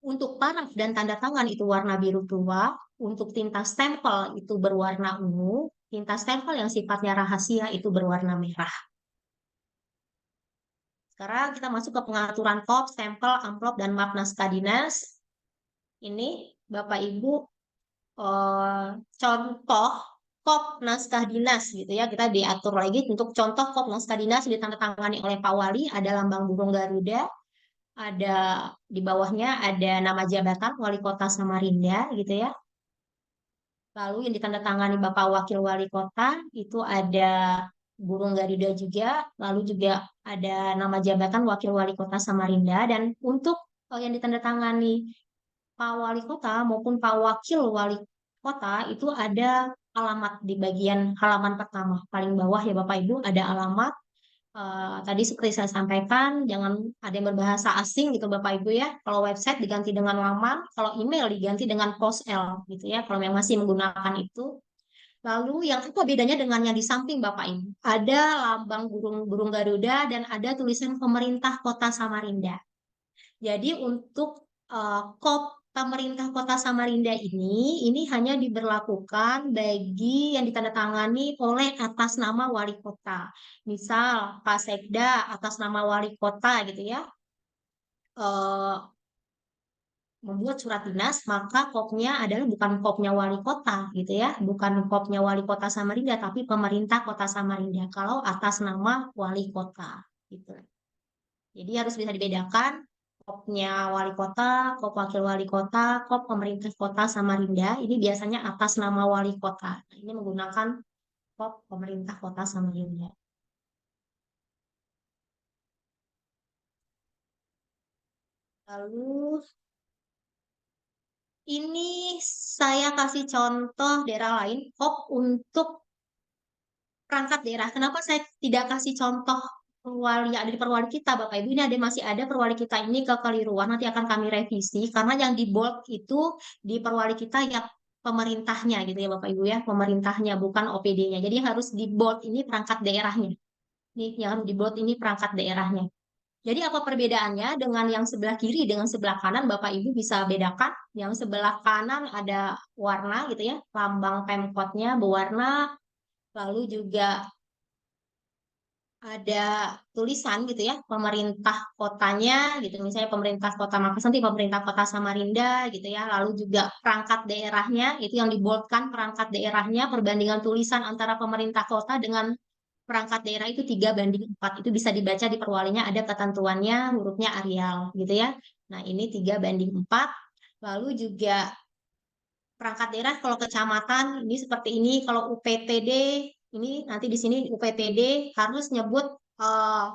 [SPEAKER 3] untuk paraf dan tanda tangan itu warna biru tua, untuk tinta stempel itu berwarna ungu, tinta stempel yang sifatnya rahasia itu berwarna merah. Sekarang kita masuk ke pengaturan kop, stempel, amplop, dan map naskah dinas. Ini Bapak Ibu eh, contoh kop naskah dinas gitu ya. Kita diatur lagi untuk contoh kop naskah dinas ditandatangani oleh Pak Wali, ada lambang burung Garuda, ada di bawahnya ada nama jabatan Wali Kota Samarinda gitu ya. Lalu yang ditandatangani Bapak Wakil Wali Kota itu ada burung Garuda juga, lalu juga ada nama jabatan Wakil Wali Kota Samarinda dan untuk yang ditandatangani Pak Wali Kota maupun Pak Wakil Wali Kota itu ada alamat di bagian halaman pertama paling bawah ya Bapak Ibu ada alamat. Tadi seperti saya sampaikan, jangan ada yang berbahasa asing gitu Bapak Ibu ya. Kalau website diganti dengan laman, kalau email diganti dengan POSL gitu ya. Kalau yang masih menggunakan itu. Lalu yang apa bedanya dengan yang di samping Bapak Ibu? Ada lambang burung burung Garuda dan ada tulisan pemerintah Kota Samarinda. Jadi untuk KOP pemerintah Kota Samarinda ini hanya diberlakukan bagi yang ditandatangani oleh atas nama wali kota. Misal Pak Sekda atas nama wali kota gitu ya, eh, membuat surat dinas, maka KOP-nya adalah bukan KOP-nya wali kota gitu ya, bukan KOP-nya wali kota Samarinda, tapi pemerintah Kota Samarinda. Kalau atas nama wali kota gitu. Jadi harus bisa dibedakan kopnya wali kota, kop wakil wali kota, kop pemerintah kota Samarinda. Ini biasanya atas nama wali kota. Nah, ini menggunakan kop pemerintah kota Samarinda. Lalu ini saya kasih contoh daerah lain, kop untuk perangkat daerah. Kenapa saya tidak kasih contoh perwali ada di perwali kita, Bapak Ibu? Ini ada masih ada perwali kita ini kekeliruan. Nanti akan kami revisi karena yang di bold itu di perwali kita ya pemerintahnya gitu ya Bapak Ibu ya, pemerintahnya bukan OPD-nya. Jadi harus di bold ini perangkat daerahnya. Nih yang harus di bold ini perangkat daerahnya. Jadi apa perbedaannya dengan yang sebelah kiri dengan sebelah kanan Bapak Ibu bisa bedakan. Yang sebelah kanan ada warna gitu ya, lambang Pemkotnya berwarna, lalu juga ada tulisan gitu ya pemerintah kotanya gitu misalnya pemerintah kota Makassar nanti pemerintah kota Samarinda gitu ya lalu juga perangkat daerahnya itu yang diboldkan perangkat daerahnya perbandingan tulisan antara pemerintah kota dengan perangkat daerah itu 3:4 itu bisa dibaca di perwalinya ada ketentuannya hurufnya Arial gitu ya nah ini 3:4 lalu juga perangkat daerah kalau kecamatan ini seperti ini kalau UPTD ini nanti di sini UPTD harus nyebut eh,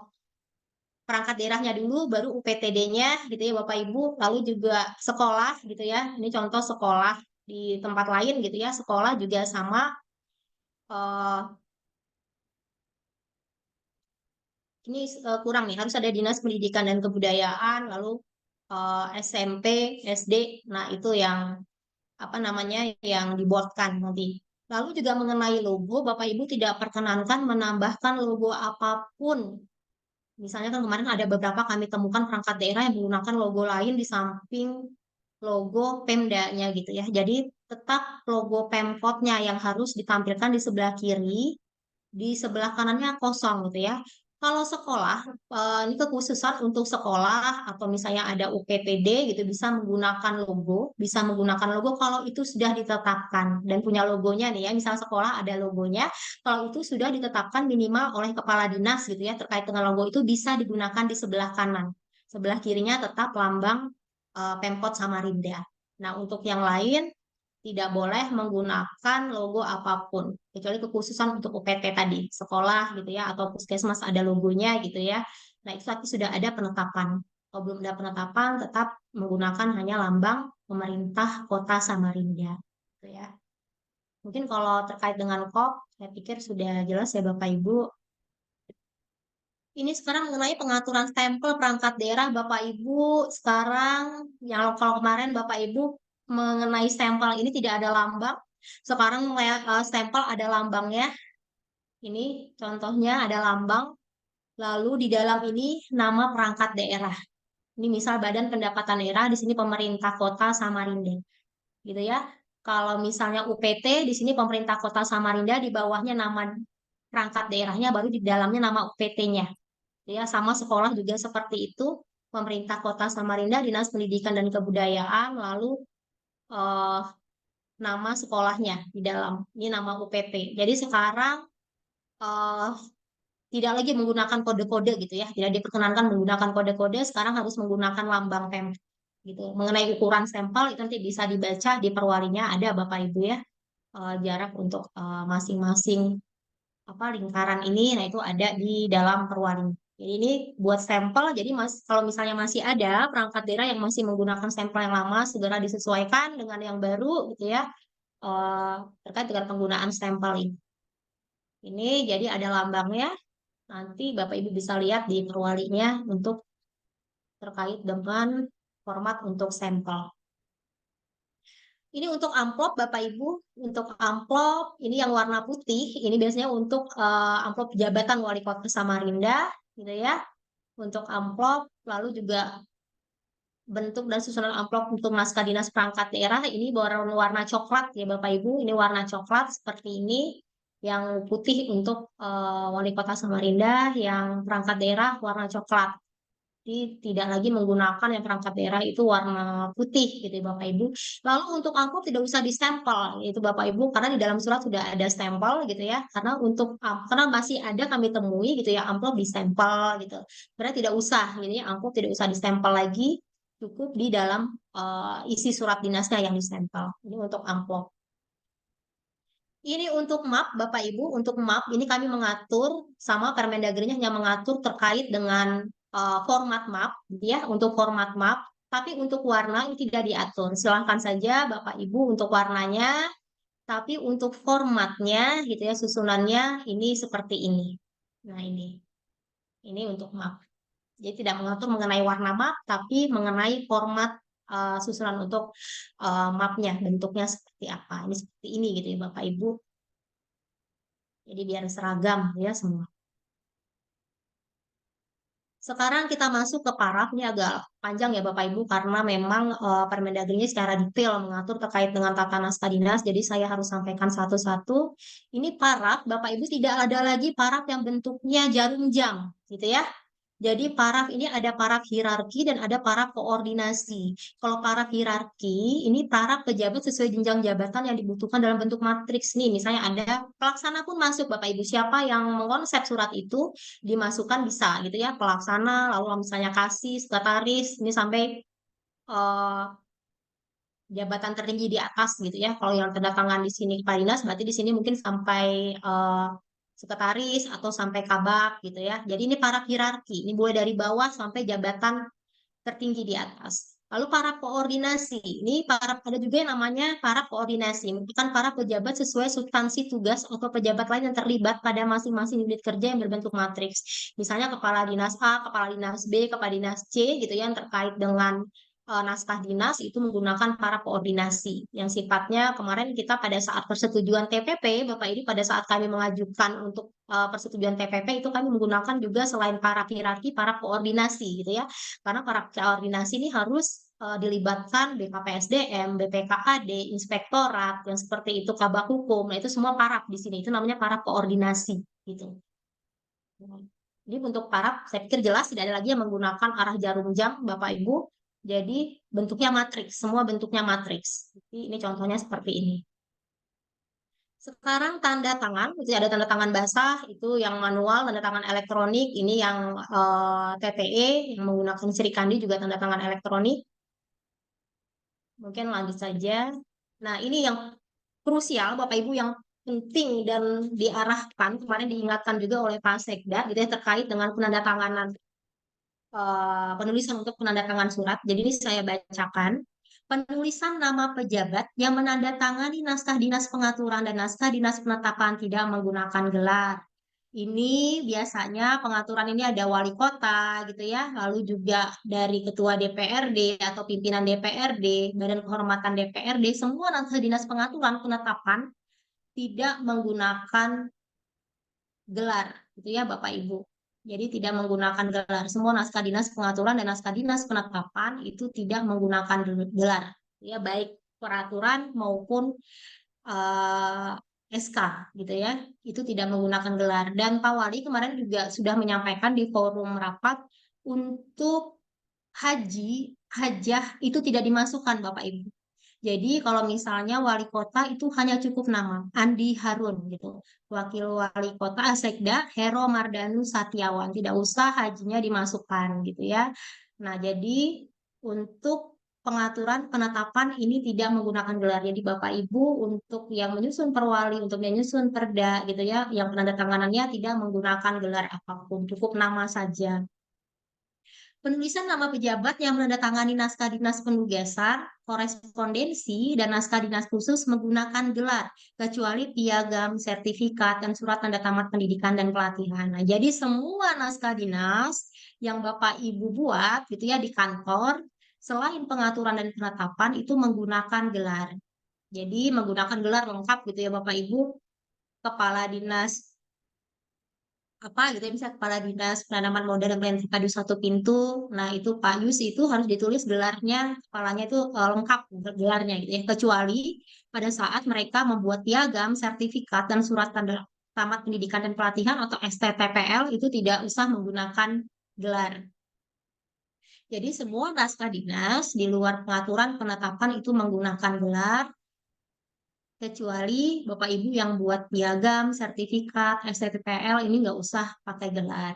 [SPEAKER 3] perangkat daerahnya dulu baru UPTD-nya gitu ya Bapak Ibu lalu juga sekolah gitu ya ini contoh sekolah di tempat lain gitu ya sekolah juga sama eh, ini kurang nih harus ada Dinas Pendidikan dan Kebudayaan lalu SMP SD nah itu yang apa namanya yang dibuatkan nanti. Lalu juga mengenai logo, Bapak Ibu tidak perkenankan menambahkan logo apapun. Misalnya kan kemarin ada beberapa kami temukan perangkat daerah yang menggunakan logo lain di samping logo Pemdanya gitu ya. Jadi tetap logo Pemkotnya yang harus ditampilkan di sebelah kiri, di sebelah kanannya kosong gitu ya. Kalau sekolah, ini kekhususan untuk sekolah atau misalnya ada UPTD gitu bisa menggunakan logo kalau itu sudah ditetapkan dan punya logonya nih ya. Misal sekolah ada logonya, kalau itu sudah ditetapkan minimal oleh kepala dinas gitu ya terkait dengan logo itu bisa digunakan di sebelah kanan. Sebelah kirinya tetap lambang Pemkot Samarinda. Nah, untuk yang lain tidak boleh menggunakan logo apapun kecuali kekhususan untuk UPT tadi sekolah gitu ya atau puskesmas ada logonya gitu ya nah itu tapi sudah ada penetapan kalau belum ada penetapan tetap menggunakan hanya lambang pemerintah Kota Samarinda. Gitu ya. Mungkin kalau terkait dengan KOP, saya pikir sudah jelas ya Bapak Ibu. Ini sekarang mengenai pengaturan stempel perangkat daerah Bapak Ibu. Sekarang yang kalau kemarin Bapak Ibu mengenai stempel ini tidak ada lambang. Sekarang stempel ada lambangnya. Ini contohnya ada lambang. Lalu di dalam ini nama perangkat daerah. Ini misal Badan Pendapatan Daerah, di sini pemerintah Kota Samarinda. Gitu ya. Kalau misalnya UPT, di sini pemerintah Kota Samarinda, di bawahnya nama perangkat daerahnya, baru di dalamnya nama UPT-nya. Ya, sama sekolah juga seperti itu. Pemerintah Kota Samarinda, Dinas Pendidikan dan Kebudayaan, lalu eh, nama sekolahnya di dalam. Ini nama UPT. Jadi sekarang eh, tidak lagi menggunakan kode-kode gitu ya. Tidak diperkenankan menggunakan kode-kode, sekarang harus menggunakan lambang Pemkab gitu. Mengenai ukuran stempel itu nanti bisa dibaca di perwalinya ada Bapak Ibu ya. Jarak untuk masing-masing apa lingkaran ini, nah itu ada di dalam perwalinya. Jadi ini buat stempel, jadi kalau misalnya masih ada perangkat daerah yang masih menggunakan stempel yang lama, segera disesuaikan dengan yang baru gitu ya, eh, terkait dengan penggunaan stempel ini. Ini jadi ada lambangnya, nanti Bapak Ibu bisa lihat di perwalinya untuk terkait dengan format untuk stempel. Ini untuk amplop Bapak Ibu, untuk amplop ini yang warna putih, ini biasanya untuk amplop jabatan Wali Kota Samarinda, gitu ya. Untuk amplop, lalu juga bentuk dan susunan amplop untuk naskah dinas perangkat daerah ini warna coklat ya Bapak Ibu, ini warna coklat seperti ini. Yang putih untuk Wali Kota Samarinda, yang perangkat daerah warna coklat. Jadi tidak lagi menggunakan yang perangkat daerah itu warna putih gitu ya Bapak Ibu. Lalu untuk amplop tidak usah distempel itu Bapak Ibu karena di dalam surat sudah ada stempel gitu ya. Karena masih ada kami temui gitu ya amplop distempel gitu. Berarti tidak usah gitu ya amplop tidak usah distempel lagi, cukup di dalam isi surat dinasnya yang distempel. Ini untuk amplop. Ini untuk map, Bapak Ibu, untuk map ini kami mengatur sama Permendagrinya hanya mengatur terkait dengan format map, gitu ya, untuk format map. Tapi untuk warna ini tidak diatur. Silahkan saja Bapak Ibu untuk warnanya, tapi untuk formatnya, gitu ya, susunannya ini seperti ini. Nah ini untuk map. Jadi tidak mengatur mengenai warna map, tapi mengenai format susunan untuk mapnya, bentuknya seperti apa. Ini seperti ini gitu ya Bapak Ibu. Jadi biar seragam ya semua. Sekarang kita masuk ke paraf, ini agak panjang ya Bapak Ibu karena memang Permendagri secara detail mengatur terkait dengan tata naskah dinas, jadi saya harus sampaikan satu-satu. Ini paraf, Bapak Ibu tidak ada lagi paraf yang bentuknya jarum jam, gitu ya. Jadi paraf ini ada paraf hierarki dan ada paraf koordinasi. Kalau paraf hierarki, ini paraf pejabat sesuai jenjang jabatan yang dibutuhkan dalam bentuk matriks nih. Misalnya ada pelaksana pun masuk Bapak Ibu. Siapa yang mengkonsep surat itu dimasukkan bisa gitu ya. Pelaksana, lalu misalnya kasih, sekretaris, ini sampai eh, jabatan tertinggi di atas gitu ya. Kalau yang tanda tangan di sini kepala dinas, berarti di sini mungkin sampai sekretaris atau sampai kabak gitu ya. Jadi ini para hierarki, ini mulai dari bawah sampai jabatan tertinggi di atas. Lalu para koordinasi, ini ada juga yang namanya para koordinasi, bukan para pejabat sesuai substansi tugas atau pejabat lain yang terlibat pada masing-masing unit kerja yang berbentuk matriks. Misalnya kepala dinas A, kepala dinas B, kepala dinas C gitu ya, yang terkait dengan naskah dinas itu menggunakan para koordinasi yang sifatnya kemarin kita pada saat persetujuan TPP, Bapak ini pada saat kami mengajukan untuk persetujuan TPP itu kami menggunakan juga selain para hierarki, para koordinasi gitu ya. Karena para koordinasi ini harus dilibatkan BKPSDM, BPKAD, inspektorat yang seperti itu, kabak hukum. Nah, itu semua paraf di sini. Itu namanya para koordinasi gitu. Jadi untuk paraf saya pikir jelas tidak ada lagi yang menggunakan arah jarum jam Bapak Ibu. Jadi bentuknya matriks, semua bentuknya matriks. Jadi ini contohnya seperti ini. Sekarang tanda tangan, itu ada tanda tangan basah, itu yang manual, tanda tangan elektronik, ini yang TTE, yang menggunakan Sri Kandi juga tanda tangan elektronik. Mungkin lanjut saja. Nah, ini yang krusial, Bapak Ibu, yang penting dan diarahkan, kemarin diingatkan juga oleh Pak Sekda, gitu ya, terkait dengan penandatanganan penulisan untuk penandatangan surat. Jadi ini saya bacakan. Penulisan nama pejabat yang menandatangani naskah dinas pengaturan dan naskah dinas penetapan tidak menggunakan gelar. Ini biasanya pengaturan ini ada wali kota gitu ya, lalu juga dari ketua DPRD atau pimpinan DPRD, Badan Kehormatan DPRD, semua naskah dinas pengaturan penetapan tidak menggunakan gelar, gitu ya Bapak Ibu. Jadi tidak menggunakan gelar. Semua naskah dinas pengaturan dan naskah dinas penetapan itu tidak menggunakan gelar. Ya, baik peraturan maupun eh, SK gitu ya. Itu tidak menggunakan gelar. Dan Pak Wali kemarin juga sudah menyampaikan di forum rapat untuk haji, hajah itu tidak dimasukkan Bapak Ibu. Jadi kalau misalnya wali kota itu hanya cukup nama Andi Harun gitu. Wakil wali kota Sekda Hero Mardanu Satiawan. Tidak usah hajinya dimasukkan gitu ya. Nah, jadi untuk pengaturan penetapan ini tidak menggunakan gelar. Jadi Bapak Ibu untuk yang menyusun perwali, untuk menyusun perda gitu ya, yang penandatanganannya tidak menggunakan gelar apapun, cukup nama saja. Penulisan nama pejabat yang menandatangani naskah dinas penugasan, korespondensi, dan naskah dinas khusus menggunakan gelar, kecuali piagam, sertifikat, dan surat tanda tamat pendidikan dan pelatihan. Nah, jadi semua naskah dinas yang Bapak Ibu buat gitu ya di kantor, selain pengaturan dan penetapan itu menggunakan gelar. Jadi menggunakan gelar lengkap gitu ya Bapak Ibu, kepala dinas apa gitu ya, bisa kepala dinas penanaman modal dan pelayanan terpadu satu pintu. Nah, itu Pak Yus itu harus ditulis gelarnya, kepalanya itu lengkap gelarnya gitu ya. Kecuali pada saat mereka membuat piagam, sertifikat dan surat tanda tamat pendidikan dan pelatihan atau STTPL itu tidak usah menggunakan gelar. Jadi semua naskah dinas di luar pengaturan penetapan itu menggunakan gelar kecuali Bapak Ibu yang buat piagam, sertifikat, STTPL ini nggak usah pakai gelar.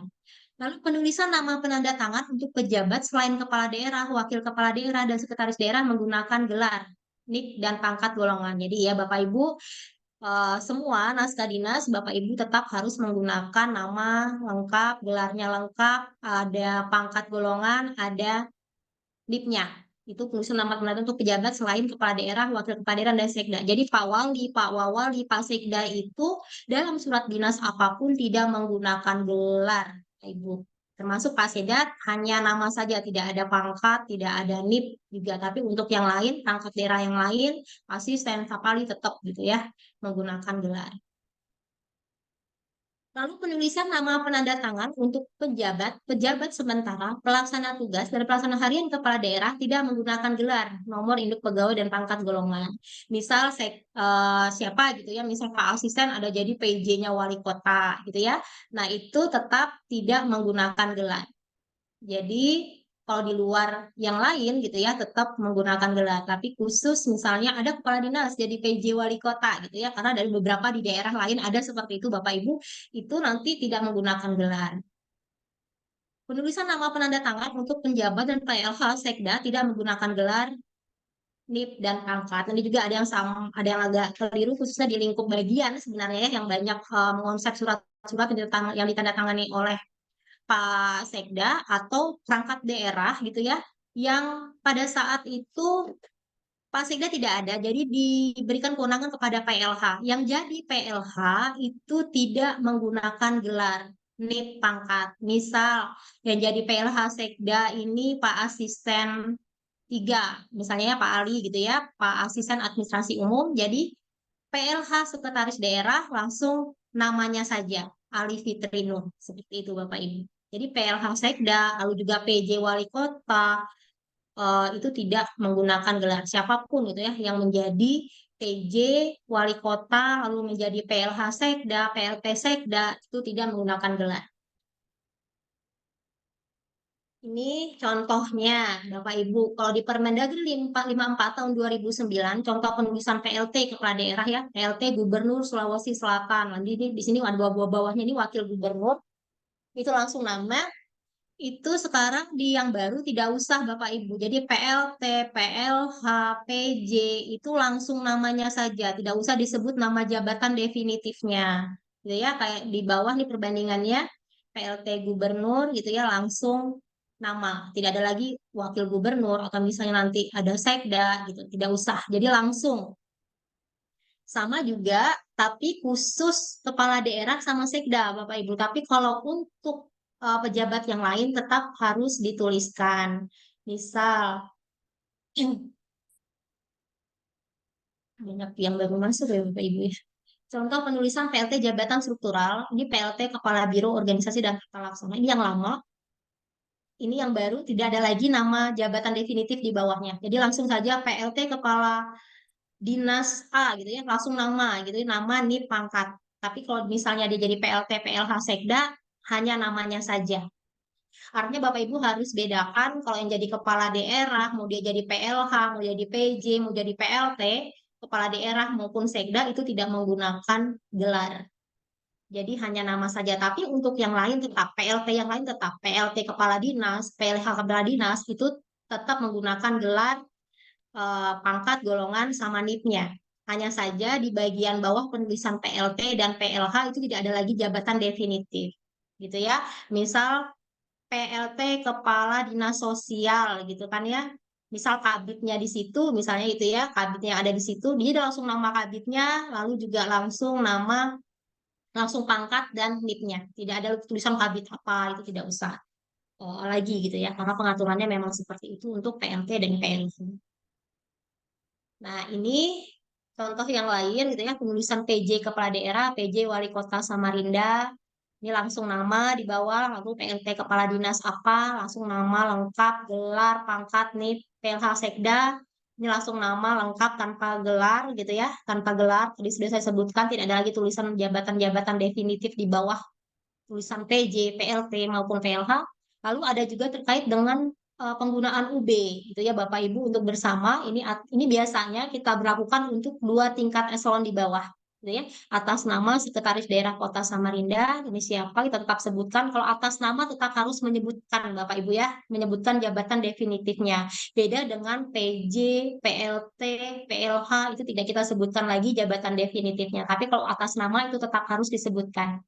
[SPEAKER 3] Lalu penulisan nama penanda tangan untuk pejabat selain kepala daerah, wakil kepala daerah, dan sekretaris daerah menggunakan gelar, NIK, dan pangkat golongan. Jadi ya Bapak Ibu, semua naskah dinas Bapak Ibu tetap harus menggunakan nama lengkap, gelarnya lengkap, ada pangkat golongan, ada NIP-nya. Itu penulisan nama penanda untuk pejabat selain kepala daerah, wakil kepala daerah, dan sekda. Jadi Pak Wali, Pak Wawali, Pak Sekda itu dalam surat dinas apapun tidak menggunakan gelar, Ibu. Termasuk Pak Sekda hanya nama saja, tidak ada pangkat, tidak ada NIP juga. Tapi untuk yang lain, pangkat daerah yang lain, asisten, kapali tetap gitu ya, menggunakan gelar. Lalu penulisan nama penanda tangan untuk pejabat, pejabat sementara, pelaksana tugas, dan pelaksana harian kepala daerah tidak menggunakan gelar, nomor induk pegawai dan pangkat golongan. Misal siapa gitu ya, misal Pak Asisten ada jadi PJ-nya wali kota gitu ya. Nah, itu tetap tidak menggunakan gelar. Jadi kalau di luar yang lain gitu ya tetap menggunakan gelar. Tapi khusus misalnya ada kepala dinas jadi PJ wali kota gitu ya. Karena dari beberapa di daerah lain ada seperti itu Bapak Ibu itu nanti tidak menggunakan gelar. Penulisan nama penanda tangan untuk penjabat dan PLH Sekda tidak menggunakan gelar, NIP dan pangkat. Ini juga ada yang sama, ada yang agak keliru khususnya di lingkup bagian sebenarnya ya yang banyak mengonsep surat-surat yang ditandatangani oleh Pak Sekda atau perangkat daerah gitu ya, yang pada saat itu Pak Sekda tidak ada, jadi diberikan kewenangan kepada PLH. Yang jadi PLH itu tidak menggunakan gelar NIP pangkat. Misal yang jadi PLH Sekda ini Pak Asisten 3, misalnya Pak Ali gitu ya, Pak Asisten Administrasi Umum, jadi PLH Sekretaris Daerah langsung namanya saja, Ali Fitrinur. Seperti itu Bapak Ibu. Jadi PLH Sekda, lalu juga PJ Wali Kota, itu tidak menggunakan gelar siapapun gitu ya, yang menjadi PJ Wali Kota, lalu menjadi PLH Sekda, PLT Sekda, itu tidak menggunakan gelar. Ini contohnya, Bapak Ibu. Kalau di Permendagri 454 tahun 2009, contoh penulisan PLT kepala daerah ya, PLT Gubernur Sulawesi Selatan. Nanti di sini ada bawahnya ini Wakil Gubernur. Itu langsung nama. Itu sekarang di yang baru tidak usah Bapak Ibu. Jadi PLT, PLH, PJ itu langsung namanya saja, tidak usah disebut nama jabatan definitifnya. Gitu ya, kayak di bawah nih perbandingannya PLT Gubernur gitu ya, langsung nama, tidak ada lagi wakil gubernur atau misalnya nanti ada sekda gitu, tidak usah. Jadi langsung sama juga, tapi khusus kepala daerah sama sekda, Bapak Ibu. Tapi kalau untuk pejabat yang lain tetap harus dituliskan. Misal, banyak yang baru masuk ya Bapak Ibu ya. Contoh penulisan PLT jabatan struktural, ini PLT Kepala Biro Organisasi dan Tata Laksana. Ini yang lama, ini yang baru, tidak ada lagi nama jabatan definitif di bawahnya. Jadi langsung saja PLT Kepala Dinas A gitu ya, langsung nama gitu ya, nama NIP pangkat. Tapi kalau misalnya dia jadi PLT PLH Sekda, hanya namanya saja. Artinya Bapak Ibu harus bedakan kalau yang jadi kepala daerah, mau dia jadi PLH, mau jadi PJ, mau jadi PLT, kepala daerah maupun sekda itu tidak menggunakan gelar. Jadi hanya nama saja. Tapi untuk yang lain tetap, PLT yang lain tetap, PLT kepala dinas, PLH kepala dinas itu tetap menggunakan gelar, pangkat, golongan, sama NIP-nya. Hanya saja di bagian bawah penulisan PLT dan PLH itu tidak ada lagi jabatan definitif. Gitu ya. Misal PLT Kepala Dinas Sosial gitu kan ya. Misal kabitnya di situ, misalnya itu ya, kabitnya ada di situ, dia langsung nama kabitnya, lalu juga langsung pangkat dan NIP-nya. Tidak ada tulisan kabit apa, itu tidak usah lagi gitu ya, karena pengaturannya memang seperti itu untuk PLT dan PLV. Nah, ini contoh yang lain gitu ya, penulisan PJ Kepala Daerah, PJ Wali Kota Samarinda, ini langsung nama di bawah, lalu PLT Kepala Dinas apa, langsung nama lengkap, gelar, pangkat, NIP, PLH Sekda, ini langsung nama lengkap tanpa gelar gitu ya, tanpa gelar. Tadi sudah saya sebutkan tidak ada lagi tulisan jabatan-jabatan definitif di bawah tulisan PJ, PLT maupun PLH. Lalu ada juga terkait dengan penggunaan UB gitu ya Bapak Ibu untuk bersama ini biasanya kita berlakukan untuk dua tingkat eselon di bawah gitu ya. Atas nama Sekretaris Daerah Kota Samarinda ini siapa kita tetap sebutkan. Kalau atas nama tetap harus menyebutkan Bapak Ibu ya, menyebutkan jabatan definitifnya. Beda dengan PJ, PLT, PLH itu tidak kita sebutkan lagi jabatan definitifnya. Tapi kalau atas nama itu tetap harus disebutkan.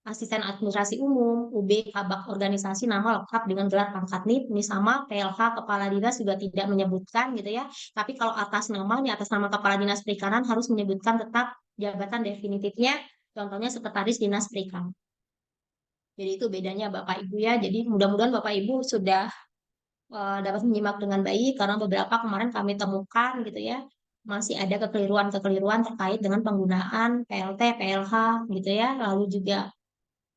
[SPEAKER 3] Asisten Administrasi Umum, UB, Kabak Organisasi, nama lengkap dengan gelar pangkat NIP, ini sama, PLH, Kepala Dinas juga tidak menyebutkan gitu ya. Tapi kalau atas nama Kepala Dinas Perikanan harus menyebutkan tetap jabatan definitifnya, contohnya Sekretaris Dinas Perikanan. Jadi itu bedanya Bapak Ibu ya. Jadi mudah-mudahan Bapak Ibu sudah dapat menyimak dengan baik, karena beberapa kemarin kami temukan gitu ya, masih ada kekeliruan-kekeliruan terkait dengan penggunaan PLT, PLH gitu ya, lalu juga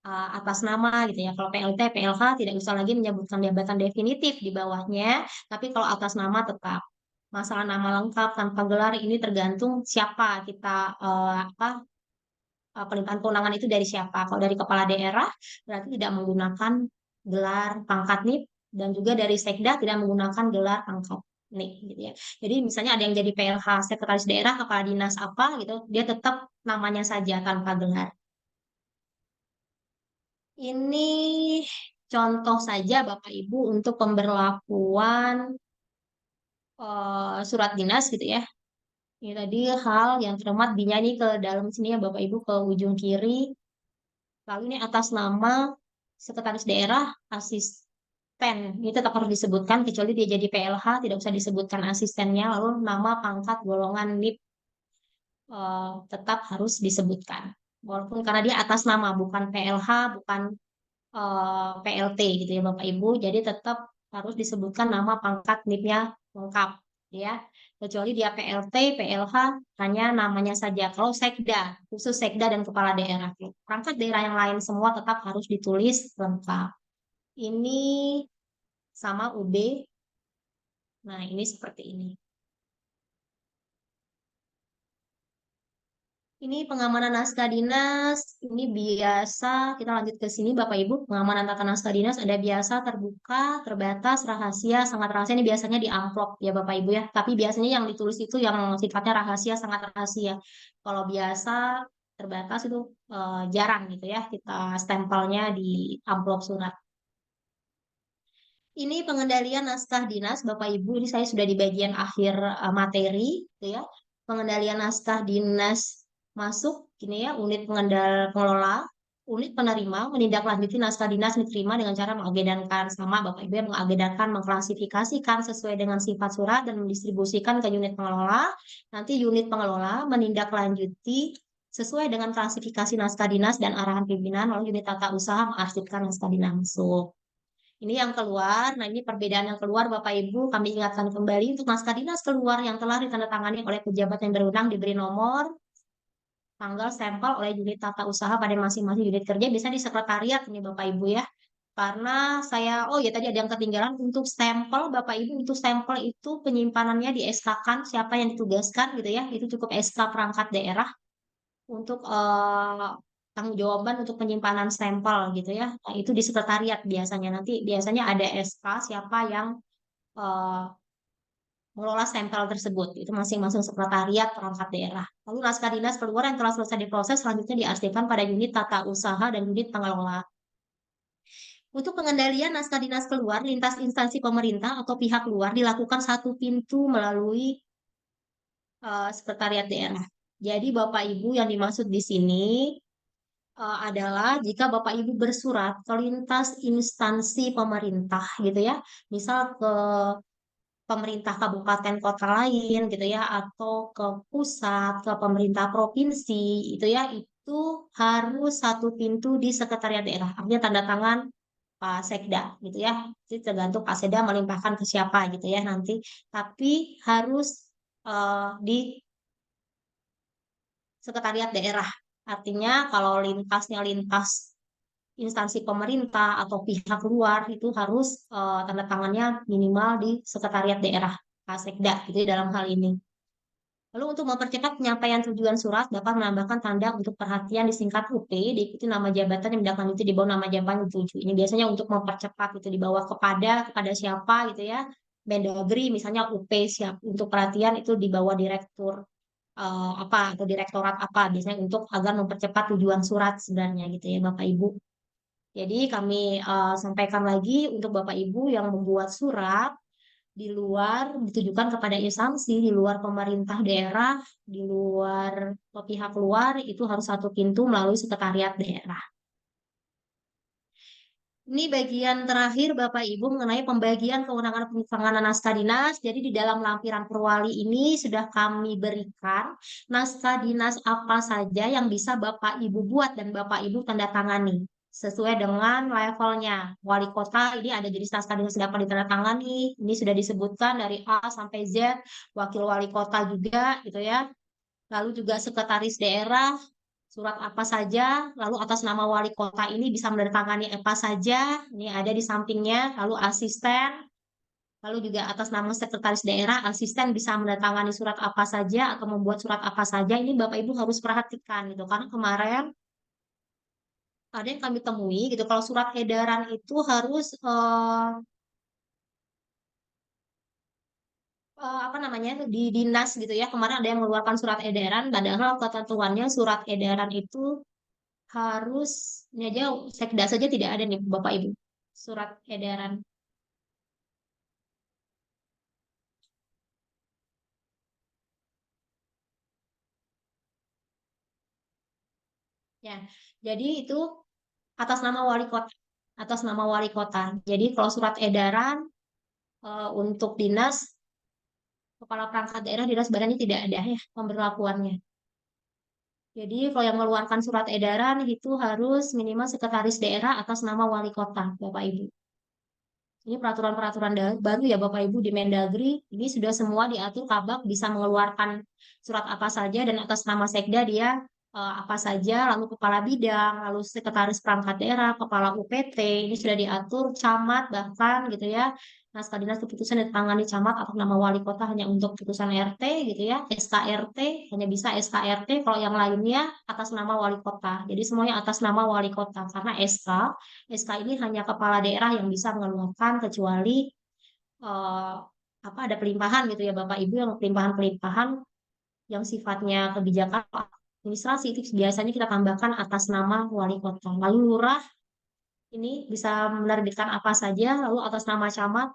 [SPEAKER 3] atas nama gitu ya. Kalau PLT, PLH tidak usah lagi menyebutkan jabatan definitif di bawahnya, tapi kalau atas nama tetap. Masalah nama lengkap tanpa gelar ini tergantung siapa kita pelimpahan kewenangan itu dari siapa. Kalau dari kepala daerah berarti tidak menggunakan gelar pangkat NIP, dan juga dari sekda tidak menggunakan gelar pangkat NIP gitu ya. Jadi misalnya ada yang jadi PLH sekretaris daerah kepala dinas apa gitu, dia tetap namanya saja tanpa gelar. Ini contoh saja Bapak Ibu untuk pemberlakuan surat dinas gitu ya. Ini tadi hal yang termat dinyanyi ke dalam sini ya Bapak Ibu, ke ujung kiri. Lalu ini atas nama sekretaris daerah, asisten. Ini tetap harus disebutkan kecuali dia jadi PLH tidak usah disebutkan asistennya. Lalu nama, pangkat, golongan, NIP tetap harus disebutkan. Walaupun karena dia atas nama bukan PLH, bukan PLT gitu ya Bapak Ibu. Jadi tetap harus disebutkan nama, pangkat, NIP-nya lengkap ya. Kecuali dia PLT, PLH hanya namanya saja. Kalau sekda, khusus sekda dan kepala daerah. Perangkat daerah yang lain semua tetap harus ditulis lengkap. Ini sama UB. Nah, ini seperti ini. Ini pengamanan naskah dinas. Ini biasa, kita lanjut ke sini Bapak Ibu. Pengamanan tata naskah dinas ada biasa, terbuka, terbatas, rahasia, sangat rahasia. Ini biasanya di amplop ya Bapak Ibu ya. Tapi biasanya yang ditulis itu yang sifatnya rahasia, sangat rahasia. Kalau biasa, terbatas itu jarang gitu ya. Kita stempelnya di amplop surat. Ini pengendalian naskah dinas Bapak Ibu. Ini saya sudah di bagian akhir materi gitu ya. Pengendalian naskah dinas masuk gini ya, unit pengelola. unit penerima menindaklanjuti naskah dinas diterima dengan cara mengagendakan, sama Bapak Ibu yang mengagendakan, mengklasifikasikan sesuai dengan sifat surat dan mendistribusikan ke unit pengelola. Nanti unit pengelola menindaklanjuti sesuai dengan klasifikasi naskah dinas dan arahan pimpinan, lalu unit tata usaha mengarsipkan naskah dinas masuk. Ini yang keluar. Nah, ini perbedaan yang keluar, Bapak Ibu. Kami ingatkan kembali untuk naskah dinas keluar yang telah ditandatangani oleh pejabat yang berwenang diberi nomor, tanggal, stempel oleh unit tata usaha pada masing-masing unit kerja, bisa di sekretariat ini Bapak Ibu ya. Karena saya, oh ya tadi ada yang ketinggalan untuk stempel, Bapak Ibu, untuk stempel itu penyimpanannya di SK-kan, siapa yang ditugaskan gitu ya, itu cukup SK perangkat daerah untuk tanggung jawaban untuk penyimpanan stempel gitu ya. Nah, itu di sekretariat biasanya. Nanti biasanya ada SK siapa yang eh, mengelola stempel tersebut. Itu masing-masing sekretariat perangkat daerah. Lalu naskah dinas keluar yang telah selesai diproses selanjutnya diarsipkan pada unit tata usaha dan unit pengelola. Untuk pengendalian naskah dinas keluar lintas instansi pemerintah atau pihak luar dilakukan satu pintu melalui sekretariat daerah. Jadi Bapak Ibu yang dimaksud di sini adalah jika Bapak Ibu bersurat ke lintas instansi pemerintah gitu ya, misal ke pemerintah kabupaten kota lain gitu ya, atau ke pusat, ke pemerintah provinsi itu ya, itu harus satu pintu di sekretariat daerah. Artinya tanda tangan Pak Sekda gitu ya. Jadi tergantung Pak Sekda melimpahkan ke siapa gitu ya nanti. Tapi harus di sekretariat daerah. Artinya kalau lintasnya lintas instansi pemerintah atau pihak luar itu harus tanda tangannya minimal di sekretariat daerah Sekda gitu ya dalam hal ini. Lalu untuk mempercepat penyampaian tujuan surat dapat menambahkan tanda untuk perhatian disingkat UP diikuti nama jabatan yang menindaklanjuti di bawah nama jabatan tujuh. Ini biasanya untuk mempercepat itu di bawah kepada siapa gitu ya. Mendagri misalnya UP siap untuk perhatian itu di bawah direktur apa atau direktorat apa biasanya untuk agar mempercepat tujuan surat sebenarnya gitu ya Bapak Ibu. Jadi kami sampaikan lagi untuk Bapak Ibu yang membuat surat di luar ditujukan kepada instansi, di luar pemerintah daerah, di luar pihak luar itu harus satu pintu melalui sekretariat daerah. Ini bagian terakhir Bapak Ibu mengenai pembagian kewenangan penanganan naskah dinas. Jadi di dalam lampiran perwali ini sudah kami berikan naskah dinas apa saja yang bisa Bapak Ibu buat dan Bapak Ibu tanda tangani sesuai dengan levelnya. Wali kota ini ada jenis naskah dinas yang dapat ditandatangani. Ini sudah disebutkan dari A sampai Z. Wakil wali kota juga gitu ya. Lalu juga sekretaris daerah, surat apa saja, lalu atas nama wali kota ini bisa menandatangani apa saja, ini ada di sampingnya, lalu asisten, lalu juga atas nama sekretaris daerah, asisten bisa menandatangani surat apa saja atau membuat surat apa saja, ini Bapak Ibu harus perhatikan gitu, karena kemarin ada yang kami temui gitu, kalau surat edaran itu harus apa namanya di dinas gitu ya. Kemarin ada yang mengeluarkan surat edaran, padahal ketentuannya surat edaran itu harus ini aja sekda saja tidak ada nih Bapak Ibu surat edaran ya. Jadi itu atas nama wali kota, atas nama wali kota. Jadi kalau surat edaran untuk dinas kepala perangkat daerah dinas badannya tidak ada ya pemberlakuannya. Jadi kalau yang mengeluarkan surat edaran itu harus minimal sekretaris daerah atas nama wali kota Bapak Ibu. Ini peraturan-peraturan baru ya Bapak Ibu di Mendagri. Ini sudah semua diatur Kabak bisa mengeluarkan surat apa saja dan atas nama Sekda dia apa saja, lalu kepala bidang, lalu sekretaris perangkat daerah, kepala UPT, ini sudah diatur camat bahkan gitu ya. Naskah dinas keputusan ditangani camat atau nama wali kota hanya untuk putusan RT gitu ya. SKRT hanya bisa SKRT, kalau yang lainnya atas nama wali kota. Jadi semuanya atas nama wali kota karena SK ini hanya kepala daerah yang bisa mengeluarkan kecuali eh, apa ada pelimpahan gitu ya Bapak Ibu yang pelimpahan-pelimpahan yang sifatnya kebijakan administrasi itu biasanya kita tambahkan atas nama wali kota. Lalu lurah ini bisa menerbitkan apa saja, lalu atas nama camat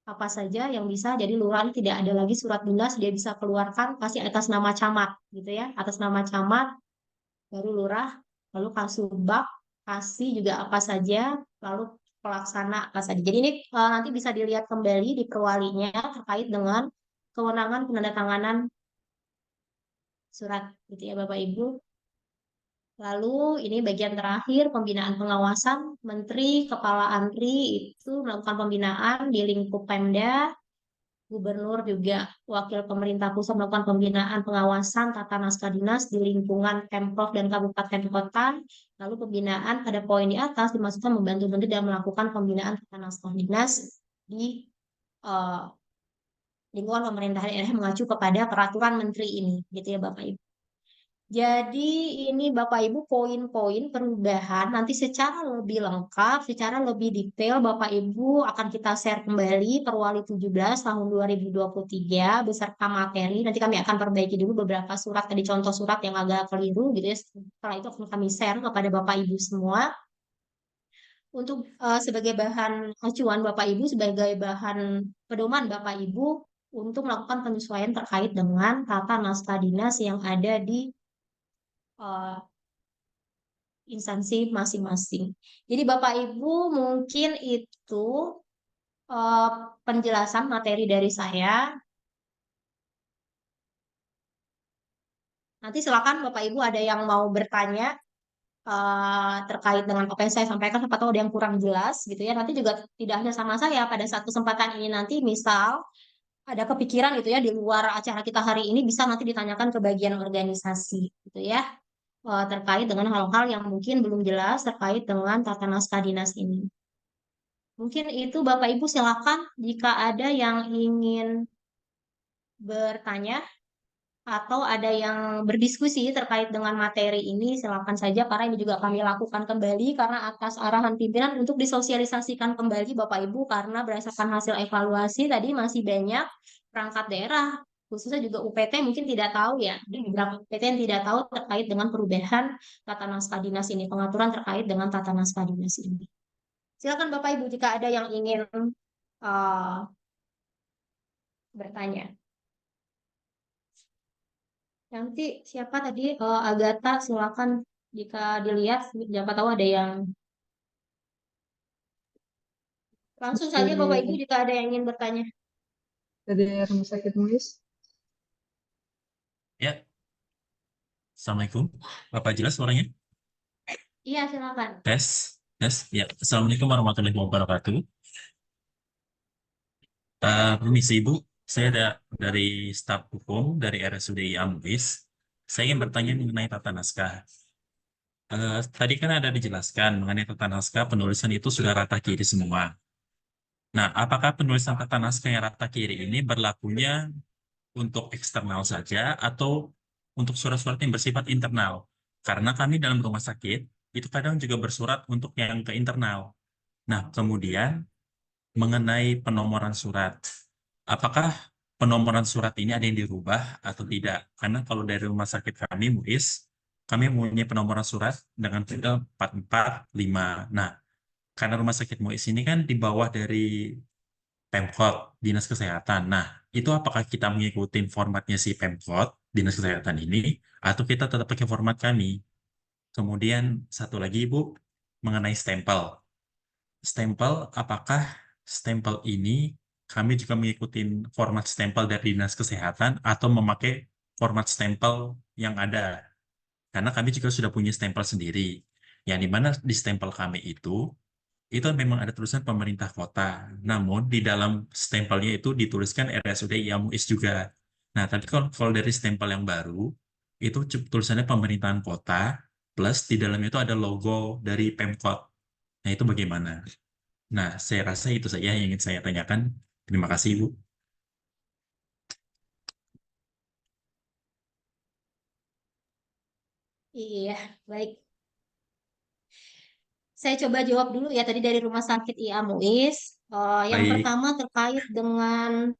[SPEAKER 3] apa saja yang bisa. Jadi lurah ini tidak ada lagi surat dinas dia bisa keluarkan pasti atas nama camat gitu ya, atas nama camat baru lurah, lalu kasubag juga apa saja, lalu pelaksana apa saja. Jadi ini nanti bisa dilihat kembali di perwalinya terkait dengan kewenangan penandatanganan surat gitu ya Bapak Ibu. Lalu ini bagian terakhir pembinaan pengawasan Menteri Kepala ANTRI itu melakukan pembinaan di lingkup Pemda, Gubernur juga wakil pemerintah pusat melakukan pembinaan pengawasan tata naskah dinas di lingkungan Pemprov dan kabupaten kota. Lalu pembinaan pada poin di atas dimaksudkan membantu menteri dalam melakukan pembinaan tata naskah dinas di eh, lingkungan pemerintah daerah mengacu kepada peraturan menteri ini, gitu ya Bapak Ibu. Jadi ini Bapak Ibu poin-poin perubahan nanti secara lebih lengkap, secara lebih detail Bapak Ibu akan kita share kembali Perwali 17 tahun 2023 beserta materi. Nanti kami akan perbaiki dulu beberapa surat tadi contoh surat yang agak keliru gitu ya. Setelah itu akan kami share kepada Bapak Ibu semua untuk sebagai bahan acuan Bapak Ibu, sebagai bahan pedoman Bapak Ibu untuk melakukan penyesuaian terkait dengan tata naskah dinas yang ada di eh, instansi masing-masing. Jadi Bapak Ibu mungkin itu eh, penjelasan materi dari saya. Nanti silakan Bapak Ibu ada yang mau bertanya terkait dengan apa yang saya sampaikan, siapa tahu ada yang kurang jelas gitu ya. Nanti juga tidak hanya sama saya, pada saat kesempatan ini nanti misal ada kepikiran gitu ya di luar acara kita hari ini bisa nanti ditanyakan ke bagian organisasi gitu ya. Terkait dengan hal-hal yang mungkin belum jelas terkait dengan tata naskah dinas ini. Mungkin itu Bapak Ibu silakan jika ada yang ingin bertanya atau ada yang berdiskusi terkait dengan materi ini silakan saja karena ini juga kami lakukan kembali karena atas arahan pimpinan untuk disosialisasikan kembali Bapak Ibu karena berdasarkan hasil evaluasi tadi masih banyak perangkat daerah khususnya juga UPT mungkin tidak tahu ya ada beberapa UPT yang tidak tahu terkait dengan perubahan tata naskah dinas ini pengaturan terkait dengan tata naskah dinas ini. Silakan Bapak Ibu jika ada yang ingin uh, bertanya. Nanti siapa tadi Agatha silakan jika dilihat siapa tahu ada yang langsung saja Bapak Ibu
[SPEAKER 1] Dari
[SPEAKER 3] jika ada yang ingin bertanya.
[SPEAKER 1] Rumah Sakit MUIS.
[SPEAKER 2] Ya, Assalamualaikum. Bapak jelas suaranya?
[SPEAKER 3] Iya silakan.
[SPEAKER 2] Tes, tes. Ya, Assalamualaikum warahmatullahi wabarakatuh. Permisi Ibu, saya dari staf hukum dari RSUD Amwis. Saya ingin bertanya mengenai tata naskah. Tadi kan ada dijelaskan mengenai tata naskah penulisan itu sudah rata kiri semua. Nah, apakah penulisan tata naskah yang rata kiri ini berlakunya untuk eksternal saja atau untuk surat-surat yang bersifat internal? Karena kami dalam rumah sakit itu kadang juga bersurat untuk yang ke internal. Nah, kemudian mengenai penomoran surat, apakah penomoran surat ini ada yang dirubah atau tidak? Karena kalau dari rumah sakit kami, MUIS, kami mempunyai penomoran surat dengan tanggal 445. Nah, karena rumah sakit MUIS ini kan di bawah dari Pemkot, Dinas Kesehatan. Nah, itu apakah kita mengikuti formatnya si Pemkot, Dinas Kesehatan ini, atau kita tetap pakai format kami? Kemudian satu lagi, Ibu, mengenai stempel. Stempel, apakah stempel ini kami juga mengikuti format stempel dari Dinas Kesehatan atau memakai format stempel yang ada? Karena kami juga sudah punya stempel sendiri. Yang dimana di stempel kami itu memang ada tulisan pemerintah kota. Namun di dalam stempelnya itu dituliskan RSUD IAMUIS juga. Nah, tapi kalau dari stempel yang baru, itu tulisannya pemerintahan kota, plus di dalamnya itu ada logo dari Pemkot. Nah, itu bagaimana? Nah, saya rasa itu saja yang ingin saya tanyakan. Terima kasih, Ibu.
[SPEAKER 3] Iya, baik. Saya coba jawab dulu ya tadi dari Rumah Sakit IA Muis. Yang
[SPEAKER 2] Baik,
[SPEAKER 3] pertama terkait dengan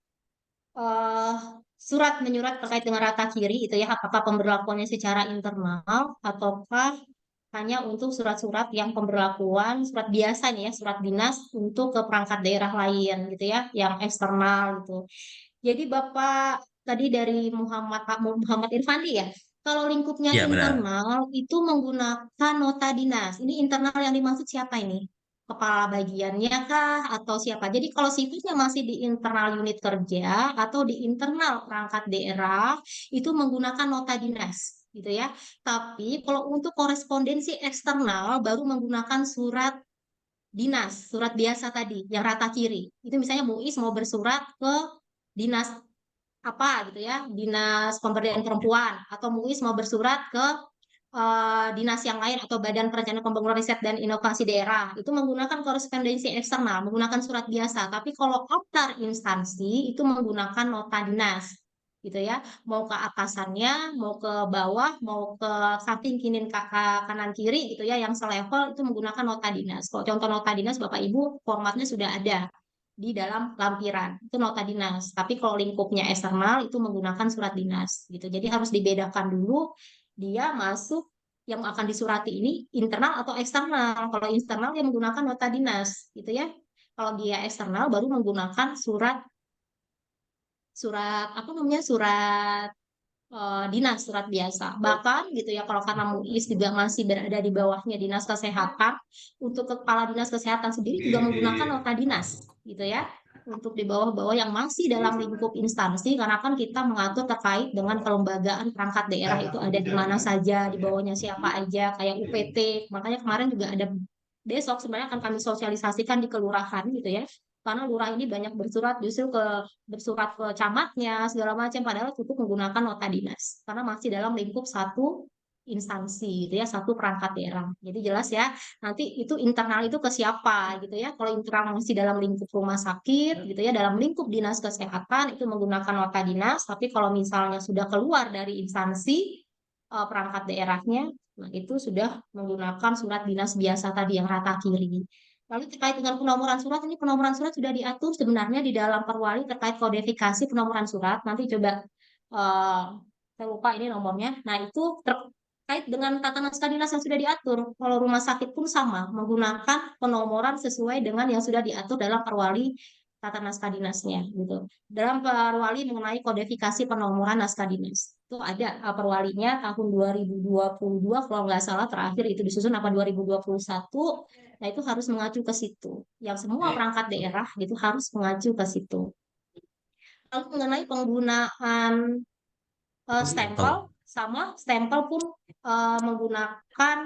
[SPEAKER 3] eh, surat menyurat terkait dengan rata kiri itu ya apakah pemberlakuannya secara internal ataukah hanya untuk surat-surat yang pemberlakuan surat biasanya ya surat dinas untuk ke perangkat daerah lain gitu ya yang eksternal gitu. Jadi Bapak tadi dari Muhammad Irfandi ya. Kalau lingkupnya
[SPEAKER 2] Iya, benar.
[SPEAKER 3] internal itu menggunakan nota dinas. Ini internal yang dimaksud siapa ini? Kepala bagiannya kah atau siapa? Jadi kalau sifatnya masih di internal unit kerja atau di internal perangkat daerah itu menggunakan nota dinas, gitu ya. Tapi kalau untuk korespondensi eksternal baru menggunakan surat dinas, surat biasa tadi yang rata kiri. Itu misalnya Muis mau bersurat ke dinas apa gitu ya, dinas pemberdayaan perempuan atau MUIS mau bersurat ke dinas yang lain atau Badan Perencanaan Pembangunan Riset dan Inovasi Daerah itu menggunakan korespondensi eksternal, menggunakan surat biasa. Tapi kalau antar instansi itu menggunakan nota dinas gitu ya, mau ke atasannya, mau ke bawah, mau ke samping kiri kanan kiri gitu ya, yang selevel itu menggunakan nota dinas. Kalau contoh nota dinas Bapak Ibu formatnya sudah ada di dalam lampiran itu nota dinas. Tapi kalau lingkupnya eksternal itu menggunakan surat dinas gitu. Jadi harus dibedakan dulu dia masuk yang akan disurati ini internal atau eksternal. Kalau internal dia menggunakan nota dinas gitu ya. Kalau dia eksternal baru menggunakan surat surat apa namanya surat dinas, surat biasa. Bahkan gitu ya, kalau karena MUIS juga masih berada di bawahnya dinas kesehatan, untuk kepala dinas kesehatan sendiri juga menggunakan nota dinas, gitu ya. Untuk di bawah-bawah yang masih dalam lingkup instansi, karena kan kita mengatur terkait dengan kelembagaan perangkat daerah itu ada di mana saja, di bawahnya siapa aja, kayak UPT. Makanya kemarin juga ada besok sebenarnya akan kami sosialisasikan di kelurahan gitu ya. Karena lurah ini banyak bersurat justru bersurat ke camatnya segala macam padahal cukup menggunakan nota dinas karena masih dalam lingkup satu instansi gitu ya, satu perangkat daerah. Jadi jelas ya, nanti itu internal itu ke siapa gitu ya. Kalau internal masih dalam lingkup rumah sakit gitu ya, dalam lingkup dinas kesehatan itu menggunakan nota dinas, tapi kalau misalnya sudah keluar dari instansi perangkat daerahnya, nah itu sudah menggunakan surat dinas biasa tadi yang rata kiri. Lalu terkait dengan penomoran surat, ini penomoran surat sudah diatur sebenarnya di dalam perwali terkait kodifikasi penomoran surat. Nanti coba eh, saya lupa ini nomornya. Nah itu terkait dengan tata naskah dinas yang sudah diatur. Kalau rumah sakit pun sama, menggunakan penomoran sesuai dengan yang sudah diatur dalam perwali tata naskah dinasnya gitu. Dalam perwali mengenai kodifikasi penomoran naskah dinas. Itu ada perwalinya tahun 2022 kalau nggak salah terakhir itu disusun apa 2021. Nah, itu harus mengacu ke situ. Yang semua perangkat daerah itu harus mengacu ke situ. Lalu mengenai penggunaan stempel,
[SPEAKER 2] Tahu.
[SPEAKER 3] sama stempel pun menggunakan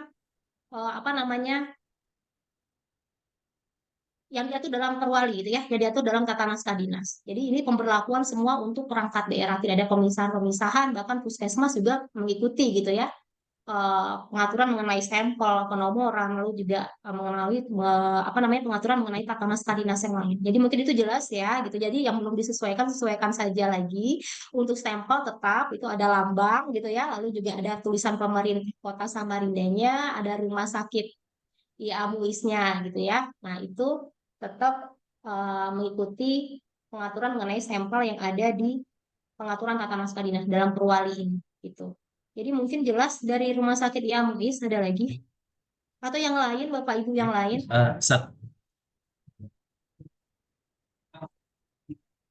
[SPEAKER 3] apa namanya yang diatur dalam perwali gitu ya, yang diatur dalam tata naskah dinas. Jadi ini pemberlakuan semua untuk perangkat daerah, tidak ada pemisahan-pemisahan, bahkan puskesmas juga mengikuti gitu ya pengaturan mengenai stempel, penomoran, lalu juga mengenai apa namanya pengaturan mengenai tata naskah dinas yang lain. Jadi mungkin itu jelas ya gitu. Jadi yang belum disesuaikan sesuaikan saja lagi. Untuk stempel tetap itu ada lambang gitu ya, lalu juga ada tulisan pemerintah Kota Samarindanya, ada rumah sakit IAMUIS-nya gitu ya. Nah itu tetap mengikuti pengaturan mengenai stempel yang ada di pengaturan tata naskah dinas dalam perwali ini gitu. Jadi mungkin jelas dari rumah sakit IAMUIS ada lagi atau yang lain Bapak Ibu yang lain.
[SPEAKER 2] Eh, sat-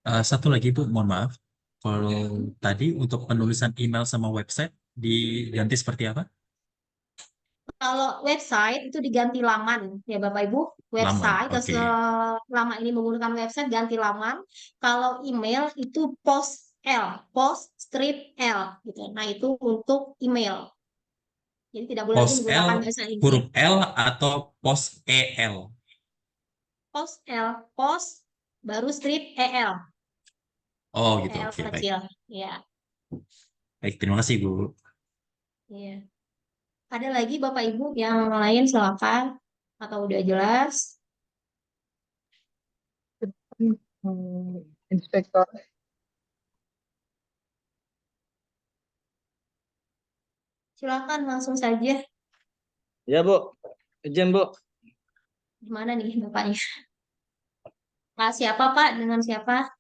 [SPEAKER 2] Satu lagi Bu, mohon maaf. Kalau tadi untuk penulisan email sama website diganti seperti apa?
[SPEAKER 3] Kalau website itu diganti laman ya Bapak Ibu.
[SPEAKER 2] Laman,
[SPEAKER 3] Website
[SPEAKER 2] oke.
[SPEAKER 3] selama ini menggunakan website ganti laman. Kalau email itu post strip L gitu. Nah itu untuk email. Jadi tidak boleh lagi
[SPEAKER 2] Post L,
[SPEAKER 3] menggunakan bahasa Inggris.
[SPEAKER 2] huruf L atau post EL?
[SPEAKER 3] Post L, post baru strip EL,
[SPEAKER 2] Oh gitu,
[SPEAKER 3] EL
[SPEAKER 2] oke baik.
[SPEAKER 3] kecil. Ya,
[SPEAKER 2] Baik, terima kasih Bu.
[SPEAKER 3] iya. Ada lagi Bapak Ibu yang lain silakan atau udah jelas?
[SPEAKER 1] Inspektor.
[SPEAKER 3] Silakan langsung saja.
[SPEAKER 4] Ya, Bu. Izin, Bu.
[SPEAKER 3] Gimana nih Bapaknya? Pak siapa Pak? Dengan siapa?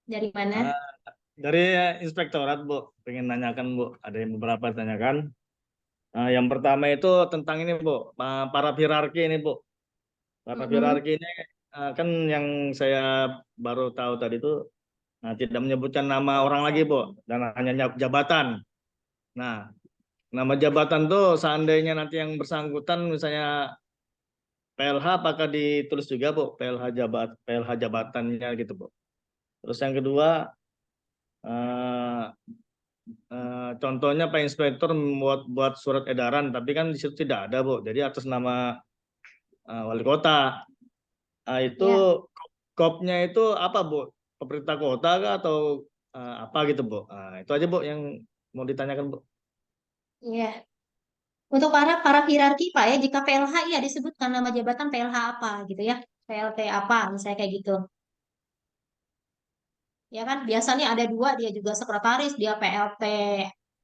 [SPEAKER 3] Dari mana?
[SPEAKER 4] Ah, dari inspektorat, Bu. Pengen nanyakan, Bu. Ada yang beberapa tanyakan. Yang pertama itu tentang ini, Bu. Para hierarki ini, Bu. Para
[SPEAKER 3] Mm-mm.
[SPEAKER 4] hierarki ini kan yang saya baru tahu tadi itu tidak menyebutkan nama orang lagi, Bu. Dan hanya jabatan. Nah, nama jabatan tuh seandainya nanti yang bersangkutan misalnya PLH apakah ditulis juga, Bu? PLH jabatannya gitu, Bu. Terus yang kedua, eh, contohnya Pak Inspektur membuat buat surat edaran, tapi kan di situ tidak ada, Bu. Jadi atas nama wali kota. Itu
[SPEAKER 3] Ya,
[SPEAKER 4] kopnya itu apa, Bu? Pemerintah kota kah atau apa gitu, Bu? Itu aja, Bu, yang mau ditanyakan, Bu.
[SPEAKER 3] ya. Untuk para hierarki Pak ya, jika PLH ya disebutkan nama jabatan PLH apa gitu ya, PLT apa misalnya kayak gitu. Ya kan biasanya ada dua, dia juga sekretaris, dia PLT.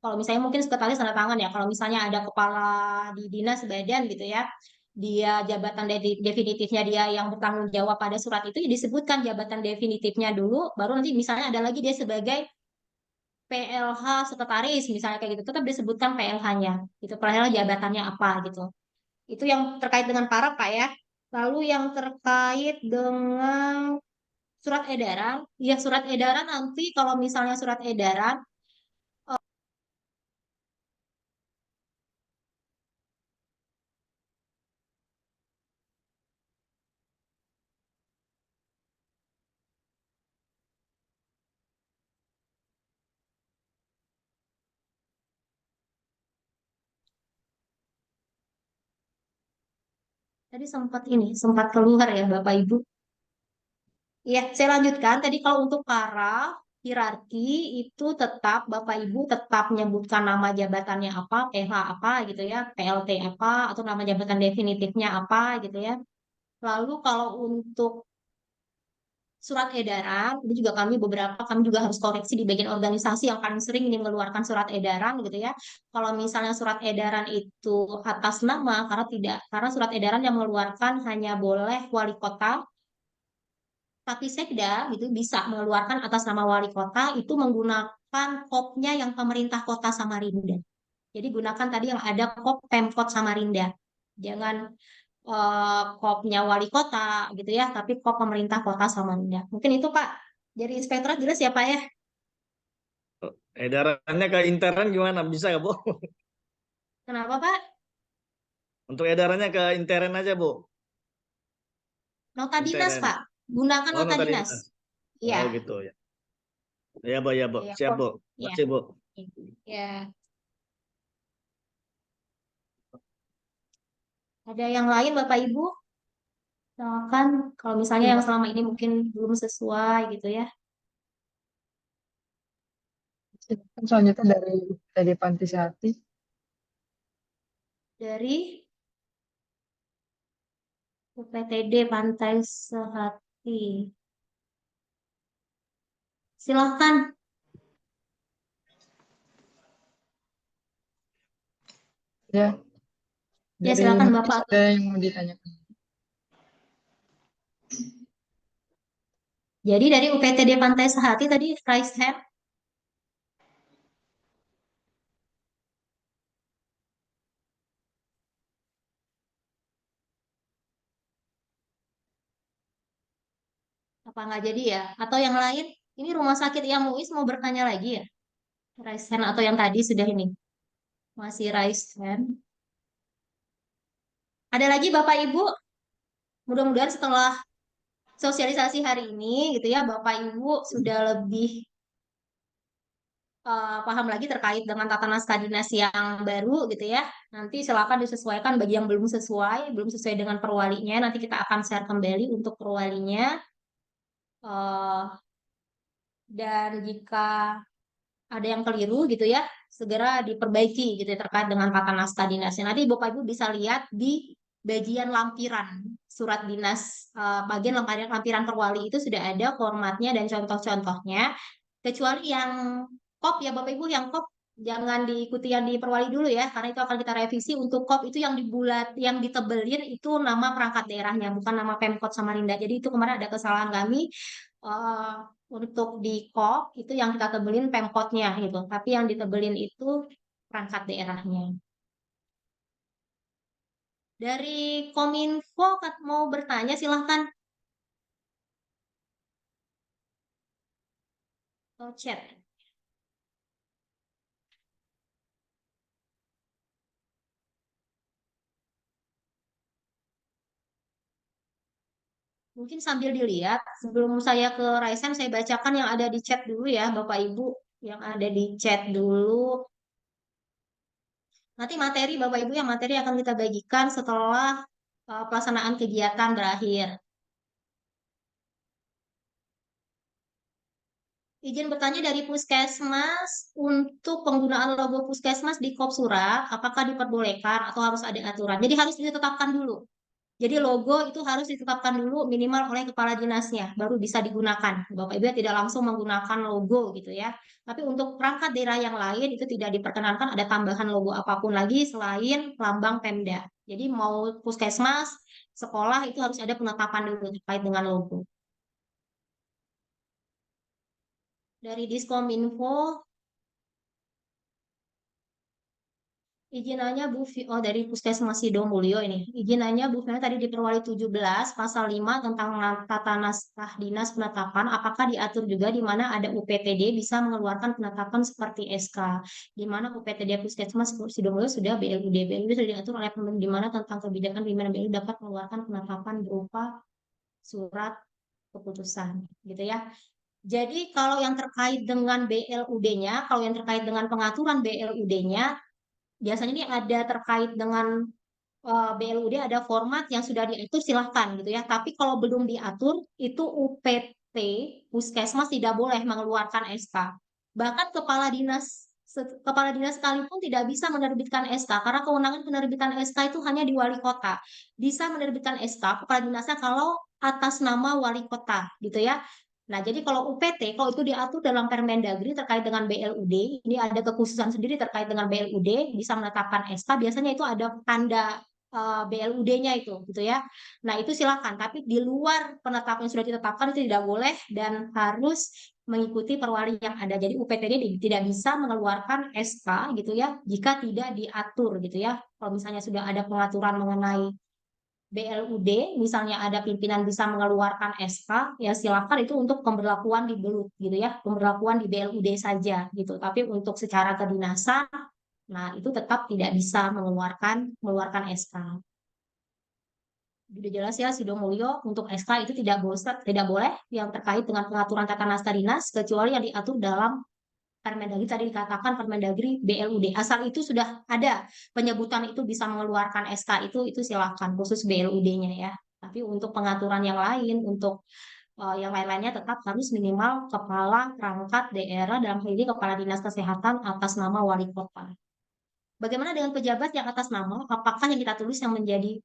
[SPEAKER 3] Kalau misalnya mungkin sekretaris tanda tangan ya, kalau misalnya ada kepala di dinas badan gitu ya, dia jabatan definitifnya dia yang bertanggung jawab pada surat itu ya disebutkan jabatan definitifnya dulu, baru nanti misalnya ada lagi dia sebagai PLH sekretaris misalnya kayak gitu, tetap disebutkan PLH-nya gitu, PLH jabatannya apa gitu. Itu yang terkait dengan para Pak ya. Lalu yang terkait dengan surat edaran, ya surat edaran nanti kalau misalnya surat edaran, tadi sempat keluar ya Bapak Ibu. Ya, saya lanjutkan. Tadi kalau untuk para hierarki itu tetap Bapak Ibu tetap menyebutkan nama jabatannya apa, PH apa gitu ya, PLT apa, atau nama jabatan definitifnya apa gitu ya. Lalu kalau untuk surat edaran, ini juga kami juga harus koreksi di bagian organisasi yang paling sering ini mengeluarkan surat edaran gitu ya. Kalau misalnya surat edaran itu atas nama, karena surat edaran yang mengeluarkan hanya boleh wali kota, tapi Sekda gitu bisa mengeluarkan atas nama wali kota itu menggunakan kopnya yang pemerintah kota Samarinda. Jadi gunakan tadi yang ada kop Pemkot Samarinda. Jangan kopnya wali kota gitu ya, tapi kop pemerintah kota Samarinda. Mungkin itu Pak. Dari inspektorat jelas ya Pak ya.
[SPEAKER 4] Edarannya ke intern gimana? Bisa nggak, Bu?
[SPEAKER 3] Kenapa Pak?
[SPEAKER 4] Untuk edarannya ke intern aja, Bu.
[SPEAKER 3] Nota dinas
[SPEAKER 4] Intern.
[SPEAKER 3] Pak. Gunakan
[SPEAKER 4] Oh,
[SPEAKER 3] nota
[SPEAKER 4] nota
[SPEAKER 3] dinas.
[SPEAKER 4] dinas.
[SPEAKER 3] Iya.
[SPEAKER 4] Oh, gitu ya. Ya, Bu, ya, Bu.
[SPEAKER 3] Iya,
[SPEAKER 4] Siap,
[SPEAKER 3] kok.
[SPEAKER 4] Bu.
[SPEAKER 3] Iya.
[SPEAKER 4] Makasih, Bu.
[SPEAKER 3] Ya. Ada yang lain Bapak Ibu? Silakan kalau misalnya yang selama ini mungkin belum sesuai gitu ya.
[SPEAKER 1] Silakan selanjutnya dari Pantisati.
[SPEAKER 3] Dari UPTD Pantai Sehati. Silahkan.
[SPEAKER 1] Ya,
[SPEAKER 3] Ya
[SPEAKER 1] dari
[SPEAKER 3] silakan
[SPEAKER 1] Muis
[SPEAKER 3] Bapak.
[SPEAKER 1] ada yang mau ditanyakan.
[SPEAKER 3] Jadi dari UPTD Pantai Sehati tadi raise hand. Apa nggak jadi ya? Atau yang lain? Ini rumah sakit yang Muis mau bertanya lagi ya? Raise hand atau yang tadi sudah ini? Masih raise hand. Ada lagi Bapak Ibu? Mudah-mudahan setelah sosialisasi hari ini gitu ya, Bapak Ibu sudah lebih paham lagi terkait dengan tata naskah dinas yang baru gitu ya. Nanti silakan disesuaikan bagi yang belum sesuai dengan perwalinya. Nanti kita akan share kembali untuk perwalinya. Eh, dan jika ada yang keliru gitu ya, segera diperbaiki gitu ya, terkait dengan tata naskah dinasnya. Nanti Bapak Ibu bisa lihat di bagian lampiran surat dinas, bagian lampiran perwali itu sudah ada formatnya dan contoh-contohnya. Kecuali yang kop ya Bapak Ibu, yang kop jangan diikuti yang di perwali dulu ya, karena itu akan kita revisi. Untuk kop itu yang dibulat, yang ditebelin itu nama perangkat daerahnya, bukan nama Pemkot Samarinda. Jadi itu kemarin ada kesalahan kami. eh, untuk di kop itu yang kita tebelin Pemkotnya gitu, tapi yang ditebelin itu perangkat daerahnya. Dari Kominfo mau bertanya silahkan. Oh, chat. Mungkin sambil dilihat, sebelum saya ke Raisen, saya bacakan yang ada di chat dulu ya, Bapak Ibu. Yang ada di chat dulu. Nanti materi, Bapak Ibu, yang materi akan kita bagikan setelah pelaksanaan kegiatan berakhir. Izin bertanya dari Puskesmas, untuk penggunaan logo Puskesmas di kop surat, apakah diperbolehkan atau harus ada aturan? Jadi harus ditetapkan dulu. Jadi logo itu harus ditetapkan dulu minimal oleh kepala dinasnya, baru bisa digunakan. Bapak Ibu tidak langsung menggunakan logo gitu ya. Tapi untuk perangkat daerah yang lain itu tidak diperkenankan ada tambahan logo apapun lagi selain lambang Pemda. Jadi mau puskesmas, sekolah itu harus ada penetapan dulu terkait dengan logo. Dari Diskominfo, izin nanya Bu oh dari Puskesmas Sidomulyo ini. Izin nanya Bu Fiona tadi di Perwali 17 pasal 5 tentang tata naskah dinas penetapan apakah diatur juga di mana ada UPTD bisa mengeluarkan penetapan seperti SK. Di mana UPTD Puskesmas Sidomulyo sudah BLUD. BLUD sudah diatur oleh pemerintah di mana tentang kebijakan di mana BLUD dapat mengeluarkan penetapan berupa surat keputusan gitu ya. Jadi kalau yang terkait dengan BLUD-nya, kalau yang terkait dengan pengaturan BLUD-nya biasanya ini ada terkait dengan BLUD ada format yang sudah diatur silahkan gitu ya. Tapi kalau belum diatur itu UPT Puskesmas tidak boleh mengeluarkan SK. Bahkan kepala dinas sekalipun tidak bisa menerbitkan SK karena kewenangan penerbitan SK itu hanya di wali kota. Bisa menerbitkan SK kepala dinasnya kalau atas nama wali kota gitu ya. Nah, jadi kalau UPT, kalau itu diatur dalam Permendagri terkait dengan BLUD, ini ada kekhususan sendiri terkait dengan BLUD, bisa menetapkan SK, biasanya itu ada tanda BLUD-nya itu, gitu ya. Nah, itu silakan. Tapi di luar penetapan yang sudah ditetapkan itu tidak boleh dan harus mengikuti perwali yang ada. Jadi UPTD tidak bisa mengeluarkan SK, gitu ya, jika tidak diatur, gitu ya. Kalau misalnya sudah ada pengaturan mengenai BLUD, misalnya ada pimpinan bisa mengeluarkan SK, ya silakan itu untuk pemberlakuan di BELUD gitu ya, pemberlakuan di BLUD saja gitu. Tapi untuk secara kedinasan, nah itu tetap tidak bisa mengeluarkan SK. Sudah jelas ya Sidomulyo untuk SK itu tidak boleh yang terkait dengan pengaturan tata naskah dinas kecuali yang diatur dalam Permendagri tadi dikatakan Permendagri BLUD. Asal itu sudah ada penyebutan itu bisa mengeluarkan SK itu silakan khusus BLUD-nya ya. Tapi untuk pengaturan yang lain, untuk yang lain-lainnya tetap harus minimal kepala perangkat daerah dalam hal ini kepala dinas kesehatan atas nama wali kota. Bagaimana dengan pejabat yang atas nama? Apakah yang kita tulis yang menjadi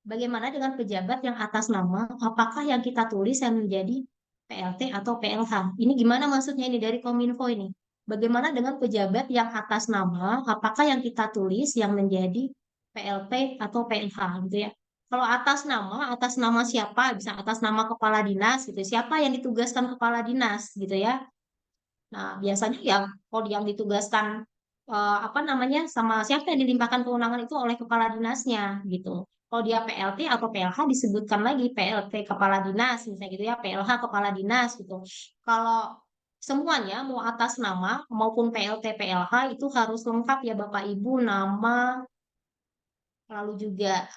[SPEAKER 3] Bagaimana dengan pejabat yang atas nama? Apakah yang kita tulis yang menjadi PLT atau PLH? Ini gimana maksudnya ini dari Kominfo ini? Bagaimana dengan pejabat yang atas nama? Apakah yang kita tulis yang menjadi PLT atau PLH gitu ya? Kalau atas nama siapa? Bisa atas nama kepala dinas gitu. Siapa yang ditugaskan kepala dinas gitu ya? Nah, biasanya yang kalau yang ditugaskan apa namanya sama siapa yang dilimpahkan kewenangan itu oleh kepala dinasnya gitu. Kalau dia PLT atau PLH disebutkan lagi PLT kepala dinas misalnya gitu ya, PLH kepala dinas gitu. Kalau semuanya mau atas nama maupun PLT PLH itu harus lengkap ya Bapak Ibu, nama, lalu juga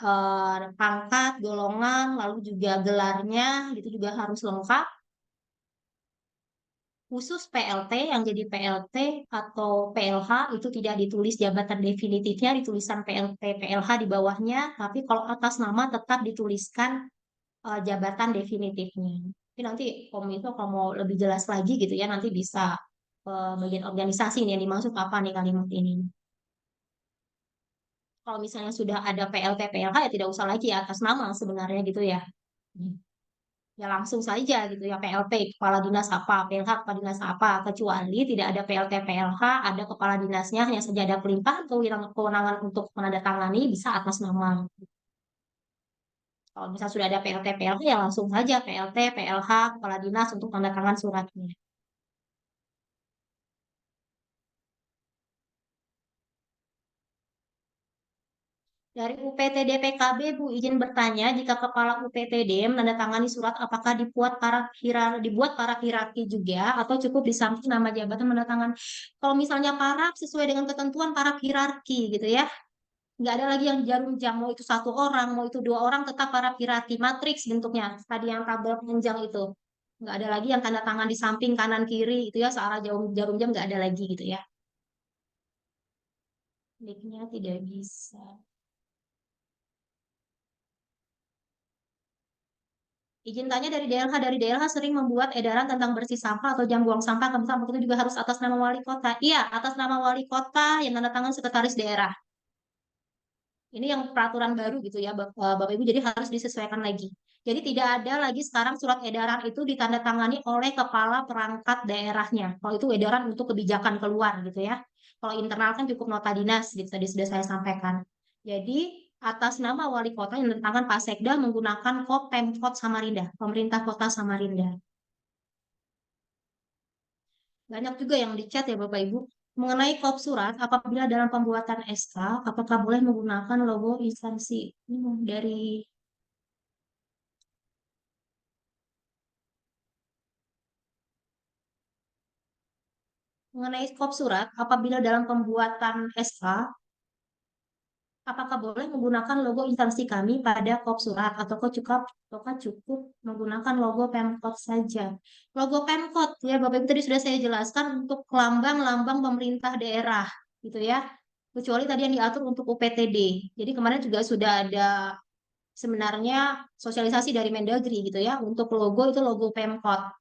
[SPEAKER 3] pangkat, golongan, lalu juga gelarnya gitu juga harus lengkap. Khusus PLT yang jadi PLT atau PLH itu tidak ditulis jabatan definitifnya, ditulisan PLT PLH di bawahnya, tapi kalau atas nama tetap dituliskan jabatan definitifnya. Tapi nanti Kominfo kalau mau lebih jelas lagi gitu ya nanti bisa bagian organisasi nih yang dimaksud apa nih kalimat ini. Kalau misalnya sudah ada PLT PLH ya tidak usah lagi atas nama sebenarnya gitu ya. Ya langsung saja gitu ya PLT kepala dinas apa, PLH kepala dinas apa, kecuali tidak ada PLT PLH, ada kepala dinasnya hanya saja ada pelimpahan kewenangan untuk menandatangani bisa atas nama. Kalau misalnya sudah ada PLT PLH ya langsung saja PLT PLH kepala dinas untuk tanda tangan suratnya. Dari UPTD PKB, Bu, izin bertanya, jika kepala UPTD menandatangani surat, apakah dibuat para hierarki juga, atau cukup di samping nama jabatan menandatangan? Kalau misalnya para sesuai dengan ketentuan para hierarki, gitu ya. Nggak ada lagi yang jarum jam, mau itu 1 orang, mau itu 2 orang, tetap para pirati. Matriks bentuknya, tadi yang tabel panjang itu. Nggak ada lagi yang tanda tangan di samping kanan kiri, itu ya searah jarum jam nggak ada lagi gitu ya. Mic-nya tidak bisa. Izin tanya dari DLH sering membuat edaran tentang bersih sampah atau jam buang sampah, sampah itu juga harus atas nama wali kota. Iya, atas nama wali kota yang tanda tangan sekretaris daerah. Ini yang peraturan baru gitu ya, Bapak Ibu, jadi harus disesuaikan lagi. Jadi tidak ada lagi sekarang surat edaran itu ditandatangani oleh kepala perangkat daerahnya. Kalau itu edaran untuk kebijakan keluar gitu ya. Kalau internal kan cukup nota dinas gitu, tadi sudah saya sampaikan. Jadi atas nama wali kota yang ditandatangani Pak Sekda menggunakan kop Pemkot Samarinda, pemerintah kota Samarinda. Banyak juga yang dicat ya Bapak Ibu. Mengenai kop surat, apabila dalam pembuatan SK, apakah boleh menggunakan logo instansi? Ini dari mengenai skop surat, apabila dalam pembuatan SK, apakah boleh menggunakan logo instansi kami pada kop surat ataukah cukup menggunakan logo Pemkot saja? Logo Pemkot ya Bapak Ibu tadi sudah saya jelaskan untuk lambang-lambang pemerintah daerah gitu ya. Kecuali tadi yang diatur untuk UPTD. Jadi kemarin juga sudah ada sebenarnya sosialisasi dari Mendagri gitu ya. Untuk logo itu logo Pemkot.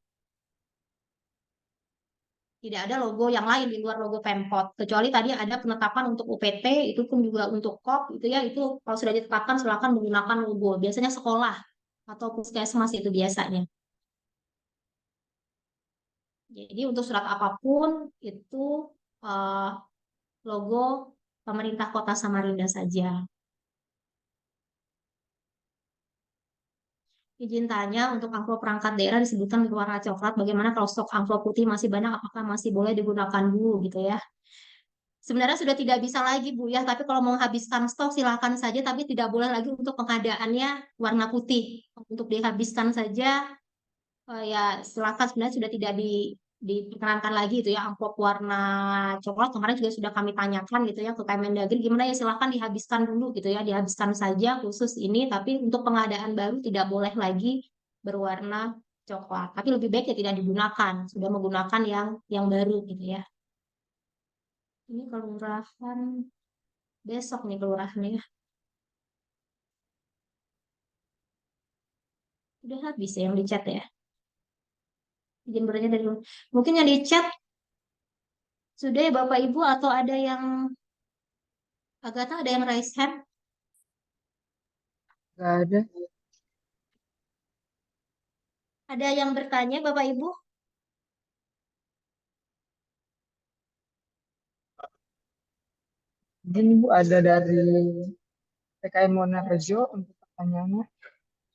[SPEAKER 3] Tidak ada logo yang lain di luar logo Pemkot. Kecuali tadi ada penetapan untuk UPT, itu pun juga untuk KOP, itu ya, itu kalau sudah ditetapkan silakan menggunakan logo. Biasanya sekolah atau puskesmas itu biasanya. Jadi untuk surat apapun itu eh, logo pemerintah Kota Samarinda saja. Izin tanya untuk amplop perangkat daerah disebutkan berwarna coklat. Bagaimana kalau stok amplop putih masih banyak? Apakah masih boleh digunakan dulu gitu ya? Sebenarnya sudah tidak bisa lagi Bu ya, tapi kalau mau habiskan stok silakan saja, tapi tidak boleh lagi untuk pengadaannya warna putih. Untuk dihabiskan saja ya silakan, sebenarnya sudah tidak diperkenankan lagi itu ya amplop warna coklat. Kemarin juga sudah kami tanyakan gitu ya ke Kemendagri gimana ya, silakan dihabiskan dulu gitu ya, dihabiskan saja khusus ini, tapi untuk pengadaan baru tidak boleh lagi berwarna coklat. Tapi lebih baik ya tidak digunakan, sudah menggunakan yang baru gitu ya. Ini kelurahan besok nih kelurahannya. Udah habis ya yang di chat ya. Izin bertanya dari mungkin yang di chat sudah ya Bapak Ibu, atau ada yang Agatha ada yang raise hand?
[SPEAKER 1] Nggak ada.
[SPEAKER 3] Ada yang bertanya Bapak Ibu?
[SPEAKER 1] Ini Bu ada dari PKM Monarejo untuk pertanyaannya.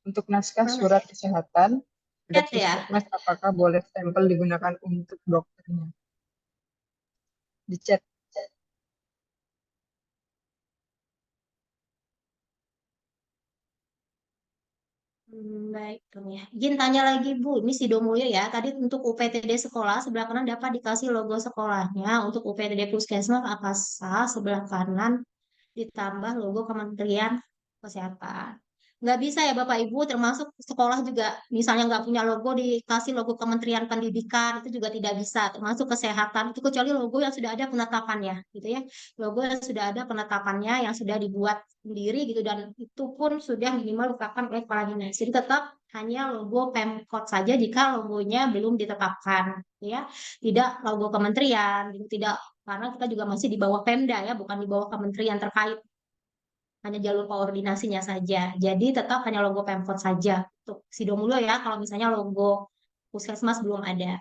[SPEAKER 1] Untuk naskah
[SPEAKER 3] Mana?
[SPEAKER 1] surat kesehatan, ada
[SPEAKER 3] Chat ya.
[SPEAKER 1] puskesmas apakah boleh stempel digunakan untuk dokternya? Di chat.
[SPEAKER 3] Baik, Dong ya. Izin tanya lagi Bu, ini si Domulyo ya. Tadi untuk UPTD sekolah sebelah kanan dapat dikasih logo sekolahnya. Untuk UPTD Puskesmas apa sah sebelah kanan ditambah logo Kementerian Kesehatan. Nggak bisa ya Bapak Ibu, termasuk sekolah juga, misalnya nggak punya logo dikasih logo Kementerian Pendidikan, itu juga tidak bisa, termasuk kesehatan, itu kecuali logo yang sudah ada penetapannya, gitu ya. Logo yang sudah ada penetapannya, yang sudah dibuat sendiri gitu, dan itu pun sudah minimal ditetapkan oleh kepala dinas. Jadi tetap hanya logo Pemkot saja jika logonya belum ditetapkan, ya. Tidak logo kementerian, gitu. Tidak, karena kita juga masih di bawah Pemda ya, bukan di bawah kementerian terkait, hanya jalur koordinasinya saja. Jadi tetap hanya logo Pemkot saja untuk Sidomulyo ya, kalau misalnya logo Puskesmas belum ada.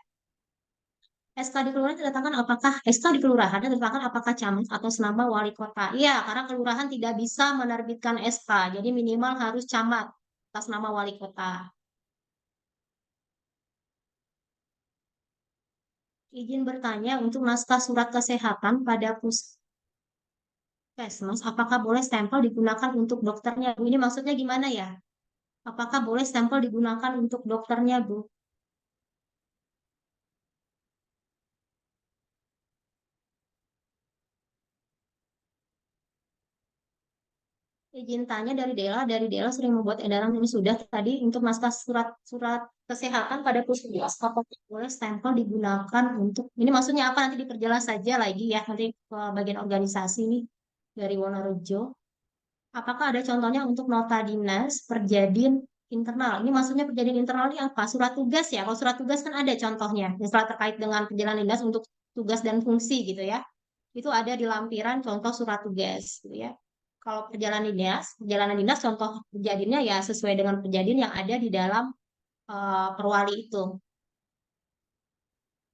[SPEAKER 3] SK di kelurahan diletakkan apakah SK di kelurahan diletakkan apakah camat atau senama wali kota? Iya, karena kelurahan tidak bisa menerbitkan SK, jadi minimal harus camat atas nama wali kota. Izin bertanya untuk naskah surat kesehatan pada puskesmas, apakah boleh stempel digunakan untuk dokternya? Bu, ini maksudnya gimana ya? Apakah boleh stempel digunakan untuk dokternya, Bu? Izin tanya dari Dela sering membuat edaran ini sudah tadi untuk naskah surat kesehatan pada puskesmas apakah boleh stempel digunakan untuk ini maksudnya apa nanti diperjelas saja lagi ya nanti ke bagian organisasi nih dari Wonorejo. Apakah ada contohnya untuk nota dinas perjadin internal? Ini maksudnya perjadin internal ini apa? Surat tugas ya. Kalau surat tugas kan ada contohnya, misalnya terkait dengan perjalanan dinas untuk tugas dan fungsi gitu ya. Itu ada di lampiran contoh surat tugas gitu ya. Kalau perjalanan dinas contoh perjadinnya ya sesuai dengan perjadin yang ada di dalam perwali itu.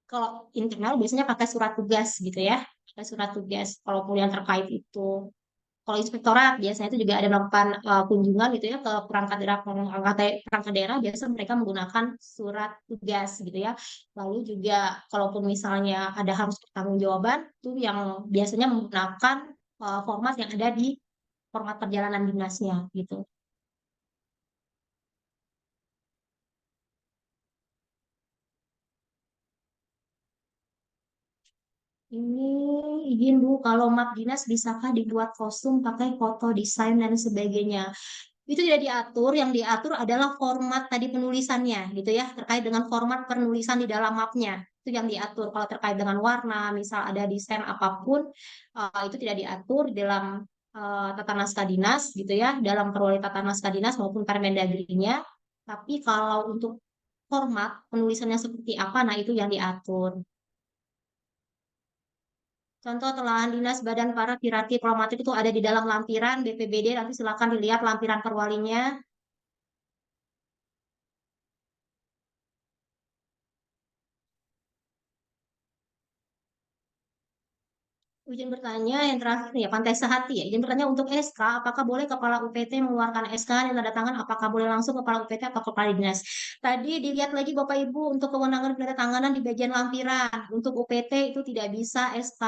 [SPEAKER 3] Kalau internal biasanya pakai surat tugas gitu ya, pakai surat tugas. Kalaupun yang terkait itu kalau inspektorat biasanya itu juga ada melakukan kunjungan gitu ya ke perangkat daerah biasa mereka menggunakan surat tugas gitu ya. Lalu juga kalaupun misalnya ada harus pertanggungjawaban itu yang biasanya menggunakan format yang ada di format perjalanan dinasnya gitu. Ini izin Bu, kalau map dinas bisakah dibuat kostum pakai foto desain dan sebagainya? Itu tidak diatur, yang diatur adalah format tadi penulisannya gitu ya, terkait dengan format penulisan di dalam mapnya. Itu yang diatur. Kalau terkait dengan warna, misal ada desain apapun, itu tidak diatur dalam tata naskah dinas gitu ya, dalam perwali tata naskah dinas maupun Permendagrinya. Tapi kalau untuk format penulisannya seperti apa, nah itu yang diatur. Contoh telahan dinas Badan Para Pirati Promatik itu ada di dalam lampiran BPBD. Nanti silakan dilihat lampiran perwalinya. Izin bertanya yang terakhir nih ya, Pantai Sehati ya. Izin bertanya untuk SK, apakah boleh Kepala UPT mengeluarkan SK yang tanda tangan? Apakah boleh langsung Kepala UPT atau Kepala Dinas? Tadi dilihat lagi Bapak Ibu untuk kewenangan penandatanganan di bagian lampiran. Untuk UPT itu tidak bisa SK,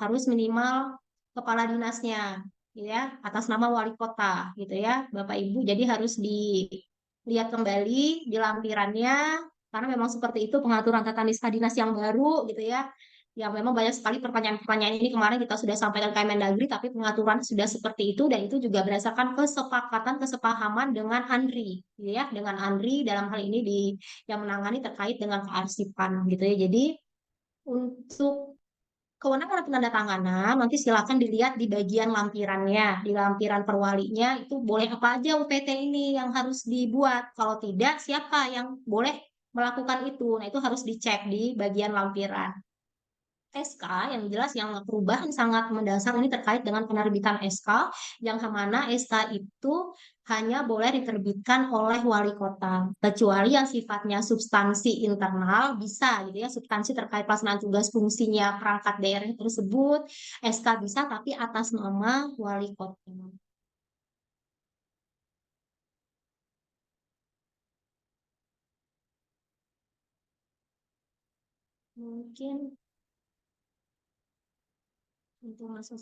[SPEAKER 3] harus minimal Kepala Dinasnya, ya, atas nama Wali Kota, gitu ya, Bapak Ibu. Jadi harus dilihat kembali di lampirannya, karena memang seperti itu pengaturan tata niskah dinas yang baru, gitu ya. Ya, memang banyak sekali pertanyaan-pertanyaan ini kemarin kita sudah sampaikan ke Kemendagri, tapi pengaturan sudah seperti itu dan itu juga berdasarkan kesepakatan kesepahaman dengan Andri, gitu ya, dengan Andri dalam hal ini yang menangani terkait dengan kearsipan, gitu ya. Jadi untuk kewenangan penandatanganan nanti silakan dilihat di bagian lampirannya, di lampiran perwalinya itu boleh apa aja UPT ini yang harus dibuat. Kalau tidak, siapa yang boleh melakukan itu? Nah, itu harus dicek di bagian lampiran. SK yang jelas yang perubahan sangat mendasar ini terkait dengan penerbitan SK yang mana SK itu hanya boleh diterbitkan oleh wali kota kecuali yang sifatnya substansi internal bisa gitu ya substansi terkait pelaksanaan tugas fungsinya perangkat daerah tersebut SK bisa tapi atas nama wali kota. Mungkin untuk masuk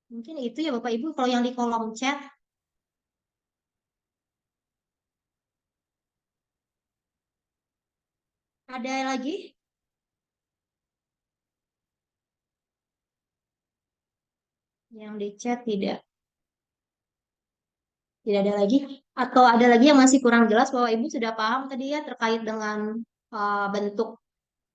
[SPEAKER 3] mungkin itu ya Bapak Ibu kalau yang di kolom chat ada lagi yang di chat tidak ada lagi atau ada lagi yang masih kurang jelas bahwa Ibu sudah paham tadi ya terkait dengan bentuk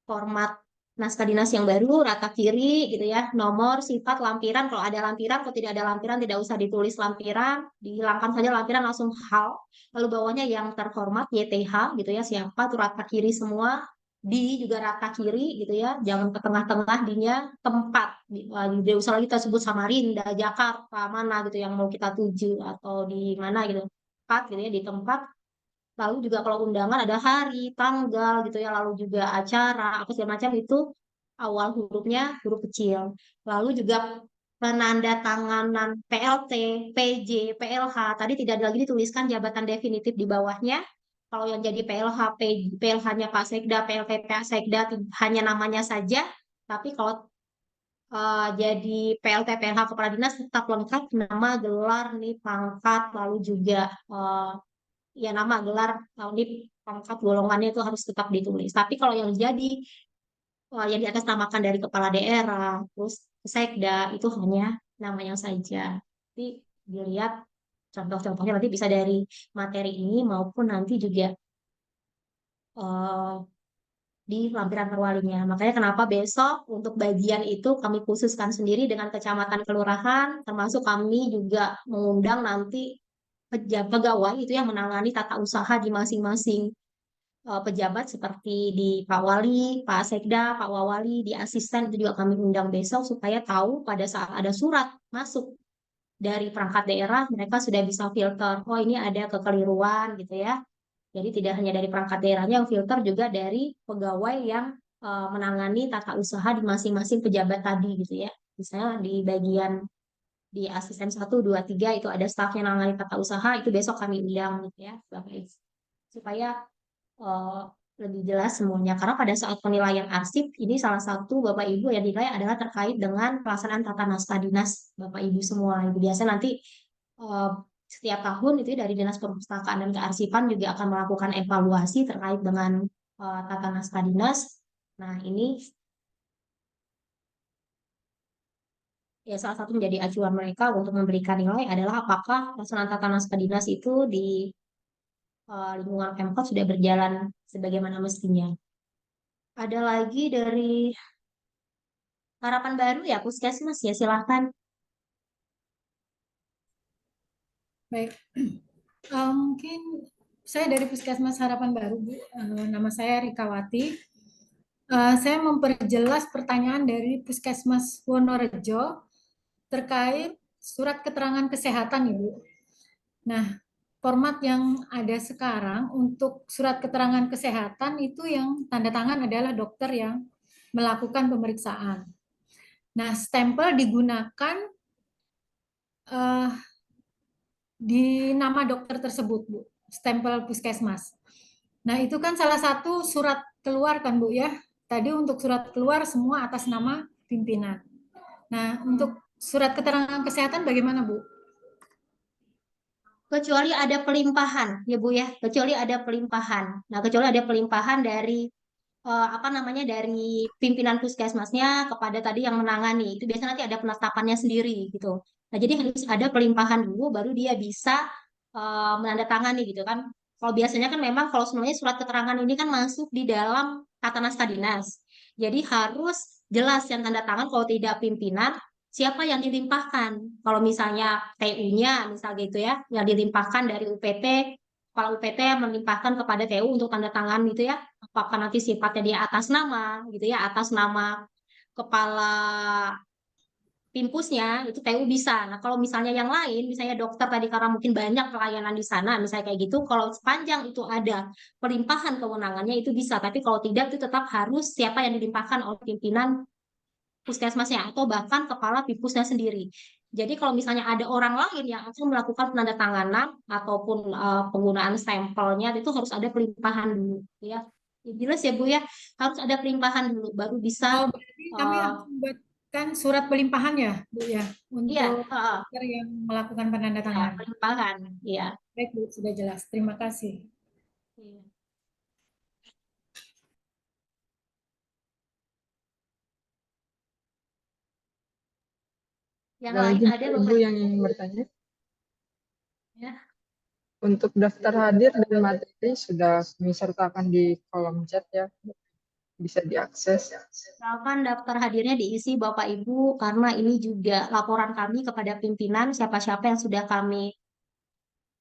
[SPEAKER 3] format naskah dinas yang baru rata kiri gitu ya nomor sifat lampiran kalau ada lampiran kalau tidak ada lampiran tidak usah ditulis lampiran dihilangkan saja lampiran langsung hal lalu bawahnya yang terhormat YTH gitu ya siapa tuh rata kiri semua di juga rata kiri gitu ya jangan ke tengah-tengah dinya tempat tidak usah lagi kita sebut Samarinda Jakarta mana gitu yang mau kita tuju atau di mana gitu tempat gitu ya di tempat. Lalu juga kalau undangan ada hari, tanggal gitu ya, lalu juga acara, apa segala macam itu awal hurufnya huruf kecil. Lalu juga penanda tanganan PLT, PJ, PLH, tadi tidak lagi dituliskan jabatan definitif di bawahnya. Kalau yang jadi PLH, PLH-nya Pak Sekda, PLT Pak Sekda hanya namanya saja. Tapi kalau jadi PLT PLH Kepala Dinas tetap lengkap nama, gelar, nih, pangkat, lalu juga ya nama gelar tahun pangkat golongannya itu harus tetap ditulis. Tapi kalau yang jadi yang di atas namakan dari kepala daerah, terus sekda itu hanya namanya saja. Jadi dilihat contoh-contohnya nanti bisa dari materi ini maupun nanti juga eh, di lampiran perwalinya. Makanya kenapa besok untuk bagian itu kami khususkan sendiri dengan kecamatan kelurahan, termasuk kami juga mengundang nanti pegawai itu yang menangani tata usaha di masing-masing pejabat seperti di Pak Wali, Pak Sekda, Pak Wawali, di asisten itu juga kami undang besok supaya tahu pada saat ada surat masuk dari perangkat daerah mereka sudah bisa filter. Oh ini ada kekeliruan gitu ya. Jadi tidak hanya dari perangkat daerahnya yang filter, juga dari pegawai yang menangani tata usaha di masing-masing pejabat tadi gitu ya. Misalnya di bagian di asisten 1, 2, 3 itu ada staf yang menangani tata usaha, itu besok kami undang gitu ya, Bapak Ibu. Supaya eh, lebih jelas semuanya. Karena pada saat penilaian arsip, ini salah satu Bapak Ibu yang dinilai adalah terkait dengan pelaksanaan tata naskah dinas Bapak Ibu semua. Itu biasa nanti eh, setiap tahun itu dari Dinas Perpustakaan dan Kearsipan juga akan melakukan evaluasi terkait dengan tata naskah dinas. Nah, ini ya salah satu menjadi acuan mereka untuk memberikan nilai adalah apakah pelaksanaan tata naskah dinas itu di lingkungan Pemkot sudah berjalan sebagaimana mestinya. Ada lagi dari Harapan Baru ya, Puskesmas ya, silakan.
[SPEAKER 5] Baik, mungkin saya dari Puskesmas Harapan Baru, Bu. Nama saya Rikawati. Saya memperjelas pertanyaan dari Puskesmas Wonorejo terkait surat keterangan kesehatan, Ibu. Nah, format yang ada sekarang untuk surat keterangan kesehatan itu yang tanda tangan adalah dokter yang melakukan pemeriksaan. Nah, stempel digunakan di nama dokter tersebut, Bu, stempel puskesmas. Nah, itu kan salah satu surat keluar kan, Bu ya. Tadi untuk surat keluar semua atas nama pimpinan. Nah, untuk surat keterangan kesehatan bagaimana, Bu?
[SPEAKER 3] Kecuali ada pelimpahan, ya Bu ya, kecuali ada pelimpahan. Nah, kecuali ada pelimpahan dari apa namanya dari pimpinan puskesmasnya kepada tadi yang menangani, itu biasanya nanti ada penetapannya sendiri gitu. Nah, jadi harus ada pelimpahan dulu baru dia bisa menandatangani gitu kan. Kalau biasanya kan memang kalau sebenarnya surat keterangan ini kan masuk di dalam kata naskah dinas. Jadi harus jelas yang tanda tangan, kalau tidak pimpinan siapa yang dilimpahkan. Kalau misalnya TU-nya misal gitu ya, yang dilimpahkan dari UPT, kepala UPT melimpahkan kepada TU untuk tanda tangan gitu ya, apakah nanti sifatnya dia atas nama gitu ya, atas nama kepala pimpusnya itu TU bisa. Nah, kalau misalnya yang lain, misalnya dokter tadi karena mungkin banyak pelayanan di sana, misalnya kayak gitu, kalau sepanjang itu ada pelimpahan kewenangannya itu bisa. Tapi kalau tidak itu tetap harus siapa yang dilimpahkan oleh pimpinan puskesmasnya atau bahkan kepala pimpusnya sendiri. Jadi kalau misalnya ada orang lain yang akan melakukan penandatanganan ataupun penggunaan sampelnya itu harus ada pelimpahan dulu ya. Jelas ya Bu ya, harus ada pelimpahan dulu baru bisa
[SPEAKER 5] Oh, berarti kami harus membuatkan surat pelimpahan ya, Bu ya,
[SPEAKER 3] iya,
[SPEAKER 5] untuk dokter yang melakukan
[SPEAKER 3] ya,
[SPEAKER 5] penandatanganan.
[SPEAKER 3] pelimpahan ya.
[SPEAKER 5] Baik, Bu, sudah jelas. Terima kasih.
[SPEAKER 3] Iya. Yang
[SPEAKER 1] Ada
[SPEAKER 3] lain
[SPEAKER 1] lagi
[SPEAKER 3] ada
[SPEAKER 1] Bapak
[SPEAKER 3] Bapak
[SPEAKER 1] Ibu yang ingin bertanya?
[SPEAKER 3] ya.
[SPEAKER 1] Untuk daftar hadir dan materi sudah kami sertakan di kolom chat ya, bisa diakses.
[SPEAKER 3] Silakan daftar hadirnya diisi Bapak Ibu karena ini juga laporan kami kepada pimpinan siapa-siapa yang sudah kami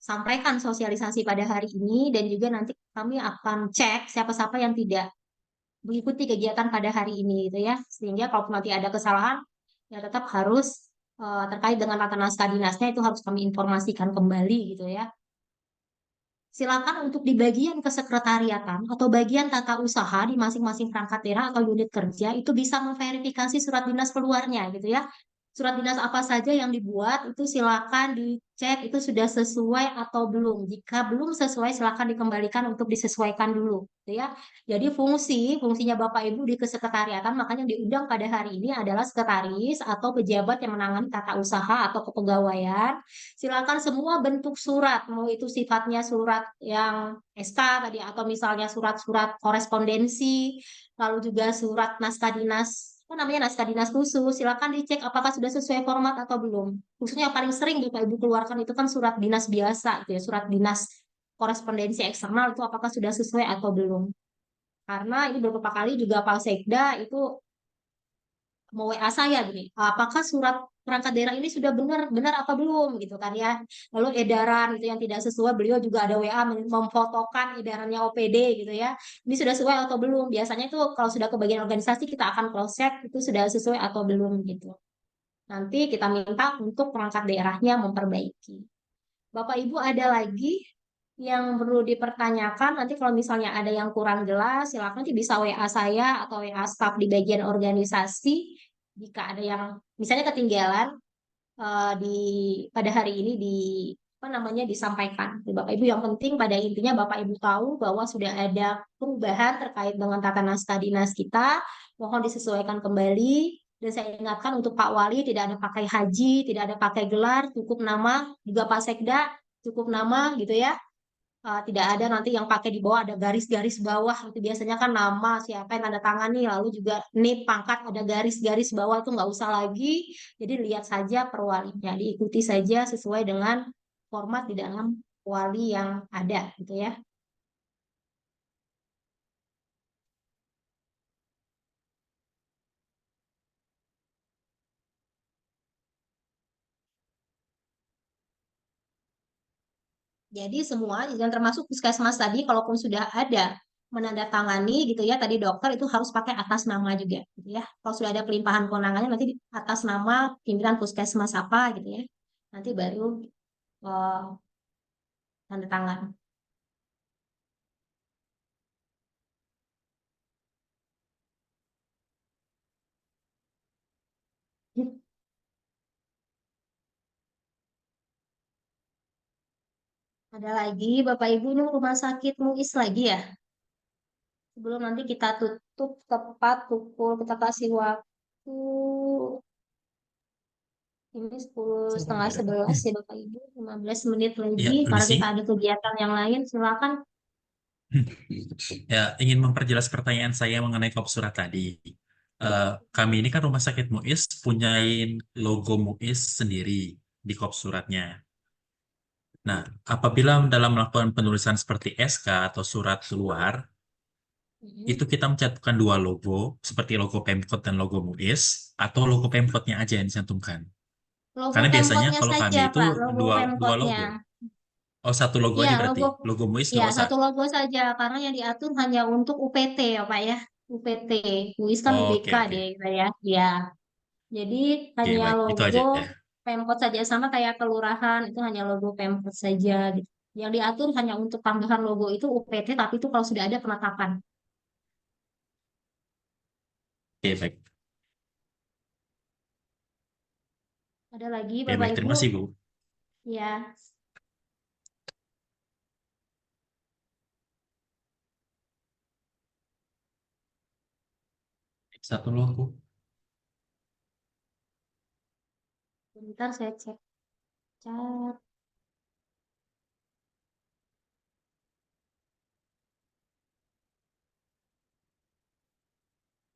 [SPEAKER 3] sampaikan sosialisasi pada hari ini, dan juga nanti kami akan cek siapa-siapa yang tidak mengikuti kegiatan pada hari ini gitu ya. Sehingga kalau nanti ada kesalahan ya tetap harus terkait dengan tata naskah dinasnya itu harus kami informasikan kembali gitu ya. Silakan untuk di bagian kesekretariatan atau bagian tata usaha di masing-masing perangkat daerah atau unit kerja itu bisa memverifikasi surat dinas keluarnya gitu ya. Surat dinas apa saja yang dibuat itu silakan dicek itu sudah sesuai atau belum. Jika belum sesuai silakan dikembalikan untuk disesuaikan dulu gitu ya. Jadi fungsinya Bapak Ibu di kesekretariatan makanya yang diundang pada hari ini adalah sekretaris atau pejabat yang menangani tata usaha atau kepegawaian. Silakan semua bentuk surat, mau itu sifatnya surat yang SK tadi atau misalnya surat-surat korespondensi, lalu juga surat naskah dinas apa namanya naskah dinas khusus. Silakan dicek apakah sudah sesuai format atau belum. Khususnya yang paling sering Bapak Ibu keluarkan itu kan surat dinas biasa, gitu ya, surat dinas korespondensi eksternal itu apakah sudah sesuai atau belum. Karena ini beberapa kali juga Pak Sekda itu mau WA saya gini, apakah surat perangkat daerah ini sudah benar apa belum gitu kan ya. Lalu edaran itu yang tidak sesuai, beliau juga ada WA memfotokan edarannya OPD gitu ya. Ini sudah sesuai atau belum? Biasanya itu kalau sudah ke bagian organisasi kita akan cross check itu sudah sesuai atau belum gitu. Nanti kita minta untuk perangkat daerahnya memperbaiki. Bapak Ibu ada lagi yang perlu dipertanyakan, nanti kalau misalnya ada yang kurang jelas, silakan nanti bisa WA saya atau WA staff di bagian organisasi. Jika ada yang misalnya ketinggalan di pada hari ini di apa namanya disampaikan. Jadi Bapak Ibu yang penting pada intinya Bapak Ibu tahu bahwa sudah ada perubahan terkait dengan tata naskah dinas kita, mohon disesuaikan kembali. Dan saya ingatkan untuk Pak Wali tidak ada pakai haji, tidak ada pakai gelar, cukup nama, juga Pak Sekda cukup nama gitu ya. Tidak ada nanti yang pakai di bawah ada garis-garis bawah itu biasanya kan nama siapa yang tanda tangani lalu juga NIP pangkat ada garis-garis bawah itu nggak usah lagi jadi lihat saja perwalinya diikuti saja sesuai dengan format di dalam wali yang ada gitu ya. Jadi semua yang termasuk puskesmas tadi kalaupun sudah ada menandatangani gitu ya tadi dokter itu harus pakai atas nama juga gitu ya. Kalau sudah ada pelimpahan kewenangannya nanti atas nama pimpinan puskesmas apa gitu ya. Nanti baru eh, tanda tangan. Ada lagi Bapak Ibu ini rumah sakit Muis lagi ya. Sebelum nanti kita tutup tepat pukul kita kasih waktu ini 10:30 11 ya Bapak Ibu 15 menit
[SPEAKER 2] Ya,
[SPEAKER 3] lagi karena
[SPEAKER 2] permisi.
[SPEAKER 3] kita ada kegiatan yang lain silakan.
[SPEAKER 2] Ya, ingin memperjelas pertanyaan saya mengenai kop surat tadi. Kami ini kan rumah sakit Muis punyain logo Muis sendiri di kop suratnya. Nah, apabila dalam melakukan penulisan seperti SK atau surat keluar, itu kita mencantumkan dua logo, seperti logo Pemkot dan logo Muis, atau logo Pemkotnya aja yang dicantumkan.
[SPEAKER 3] Logo
[SPEAKER 2] Karena biasanya
[SPEAKER 3] Pemkotnya
[SPEAKER 2] kalau kami
[SPEAKER 3] saja
[SPEAKER 2] itu
[SPEAKER 3] Pak, logo
[SPEAKER 2] dua
[SPEAKER 3] Pemkotnya.
[SPEAKER 2] logo. Oh, satu logo
[SPEAKER 3] Iya,
[SPEAKER 2] aja berarti.
[SPEAKER 3] logo
[SPEAKER 2] Logo Muis
[SPEAKER 3] ya
[SPEAKER 2] nggak usah.
[SPEAKER 3] satu logo saja karena yang diatur hanya untuk UPT ya Pak ya. UPT. Muis kan UBK
[SPEAKER 2] Oke,
[SPEAKER 3] deh
[SPEAKER 2] oke.
[SPEAKER 3] ya. Ya. Jadi
[SPEAKER 2] Oke,
[SPEAKER 3] hanya
[SPEAKER 2] baik. Itu
[SPEAKER 3] logo
[SPEAKER 2] aja ya.
[SPEAKER 3] Pemkot saja sama kayak kelurahan itu hanya logo Pemkot saja gitu. Yang diatur hanya untuk tambahan logo itu UPT tapi itu kalau sudah ada penetapan.
[SPEAKER 2] Oke, baik.
[SPEAKER 3] Ada lagi
[SPEAKER 2] Oke,
[SPEAKER 3] Bapak
[SPEAKER 2] baik.
[SPEAKER 3] Ibu?
[SPEAKER 2] Terima kasih, Bu.
[SPEAKER 3] Ya.
[SPEAKER 2] Satu logo.
[SPEAKER 3] Bentar saya cek chat.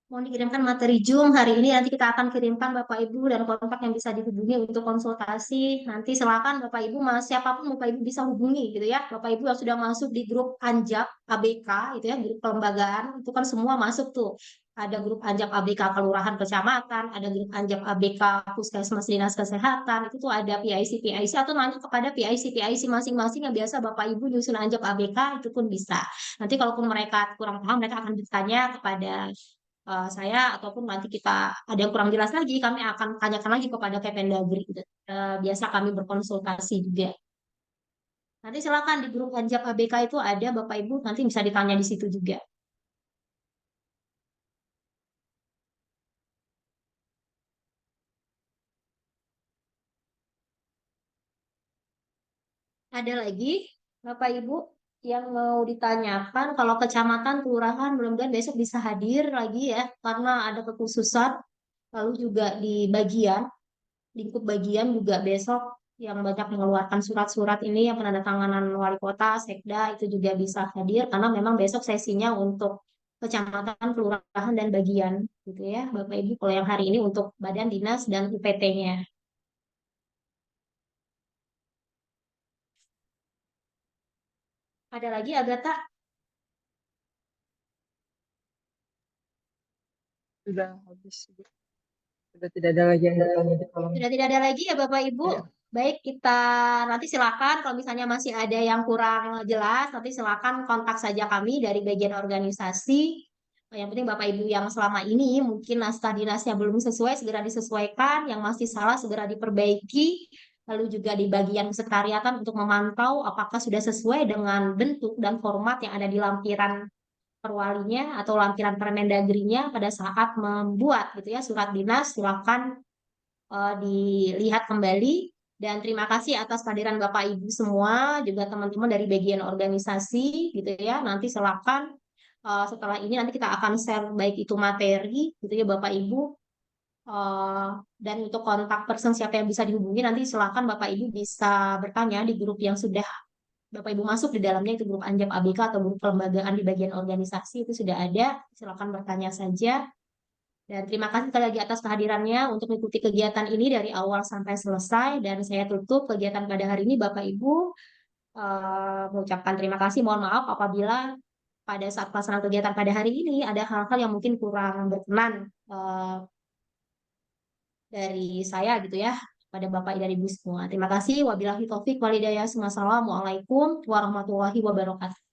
[SPEAKER 3] Mau dikirimkan materi Zoom hari ini nanti kita akan kirimkan Bapak Ibu dan kontak yang bisa dihubungi untuk konsultasi. Nanti silakan Bapak Ibu siapapun Bapak Ibu bisa hubungi gitu ya. Bapak Ibu yang sudah masuk di grup Anjak ABK itu ya, grup kelembagaan itu kan semua masuk tuh. Ada grup Anjak ABK Kelurahan Kecamatan, ada grup Anjak ABK Puskesmas Dinas Kesehatan, itu tuh ada PIC atau nanya kepada PIC masing-masing yang biasa Bapak Ibu nyusun Anjak ABK itu pun bisa. Nanti kalaupun mereka kurang paham mereka akan bertanya kepada saya ataupun nanti kita ada yang kurang jelas lagi kami akan tanyakan lagi kepada Kemendagri gitu. Biasa kami berkonsultasi juga. Nanti silakan di grup Anjak ABK itu ada Bapak Ibu nanti bisa ditanya di situ juga. Ada lagi Bapak Ibu yang mau ditanyakan kalau kecamatan kelurahan mudah-mudahan besok bisa hadir lagi ya karena ada kekhususan lalu juga di bagian lingkup bagian juga besok yang banyak mengeluarkan surat-surat ini yang penandatanganan wali kota, sekda itu juga bisa hadir karena memang besok sesinya untuk kecamatan, kelurahan, dan bagian gitu ya Bapak Ibu. Kalau yang hari ini untuk badan dinas dan UPT-nya. Ada lagi Agatha?
[SPEAKER 1] Sudah habis, Bu. Sudah tidak ada lagi yang bertanya di kolom.
[SPEAKER 3] Sudah tidak ada lagi ya Bapak Ibu.
[SPEAKER 1] Iya.
[SPEAKER 3] Baik, kita nanti silakan kalau misalnya masih ada yang kurang jelas, nanti silakan kontak saja kami dari bagian organisasi. Yang penting Bapak Ibu yang selama ini mungkin naskah dinasnya belum sesuai, segera disesuaikan. Yang masih salah, segera diperbaiki. Lalu juga di bagian sekretariatan untuk memantau apakah sudah sesuai dengan bentuk dan format yang ada di lampiran perwalinya atau lampiran Permendagrinya pada saat membuat gitu ya surat dinas. Silakan dilihat kembali, dan terima kasih atas kehadiran Bapak Ibu semua, juga teman-teman dari bagian organisasi gitu ya. Nanti silakan setelah ini nanti kita akan share baik itu materi gitu ya Bapak Ibu. Dan untuk kontak person siapa yang bisa dihubungi, nanti silakan Bapak Ibu bisa bertanya di grup yang sudah Bapak Ibu masuk di dalamnya, itu grup Anjap ABK atau grup kelembagaan di bagian organisasi itu sudah ada. Silakan bertanya saja. Dan terima kasih sekali lagi atas kehadirannya untuk mengikuti kegiatan ini dari awal sampai selesai. Dan saya tutup kegiatan pada hari ini, Bapak Ibu. Mengucapkan terima kasih. Mohon maaf apabila pada saat pelaksanaan kegiatan pada hari ini ada hal-hal yang mungkin kurang berkenan dari saya gitu ya pada Bapak dan Ibu semua. Terima kasih. Wabillahi taufik walhidayah. Wassalamualaikum warahmatullahi wabarakatuh.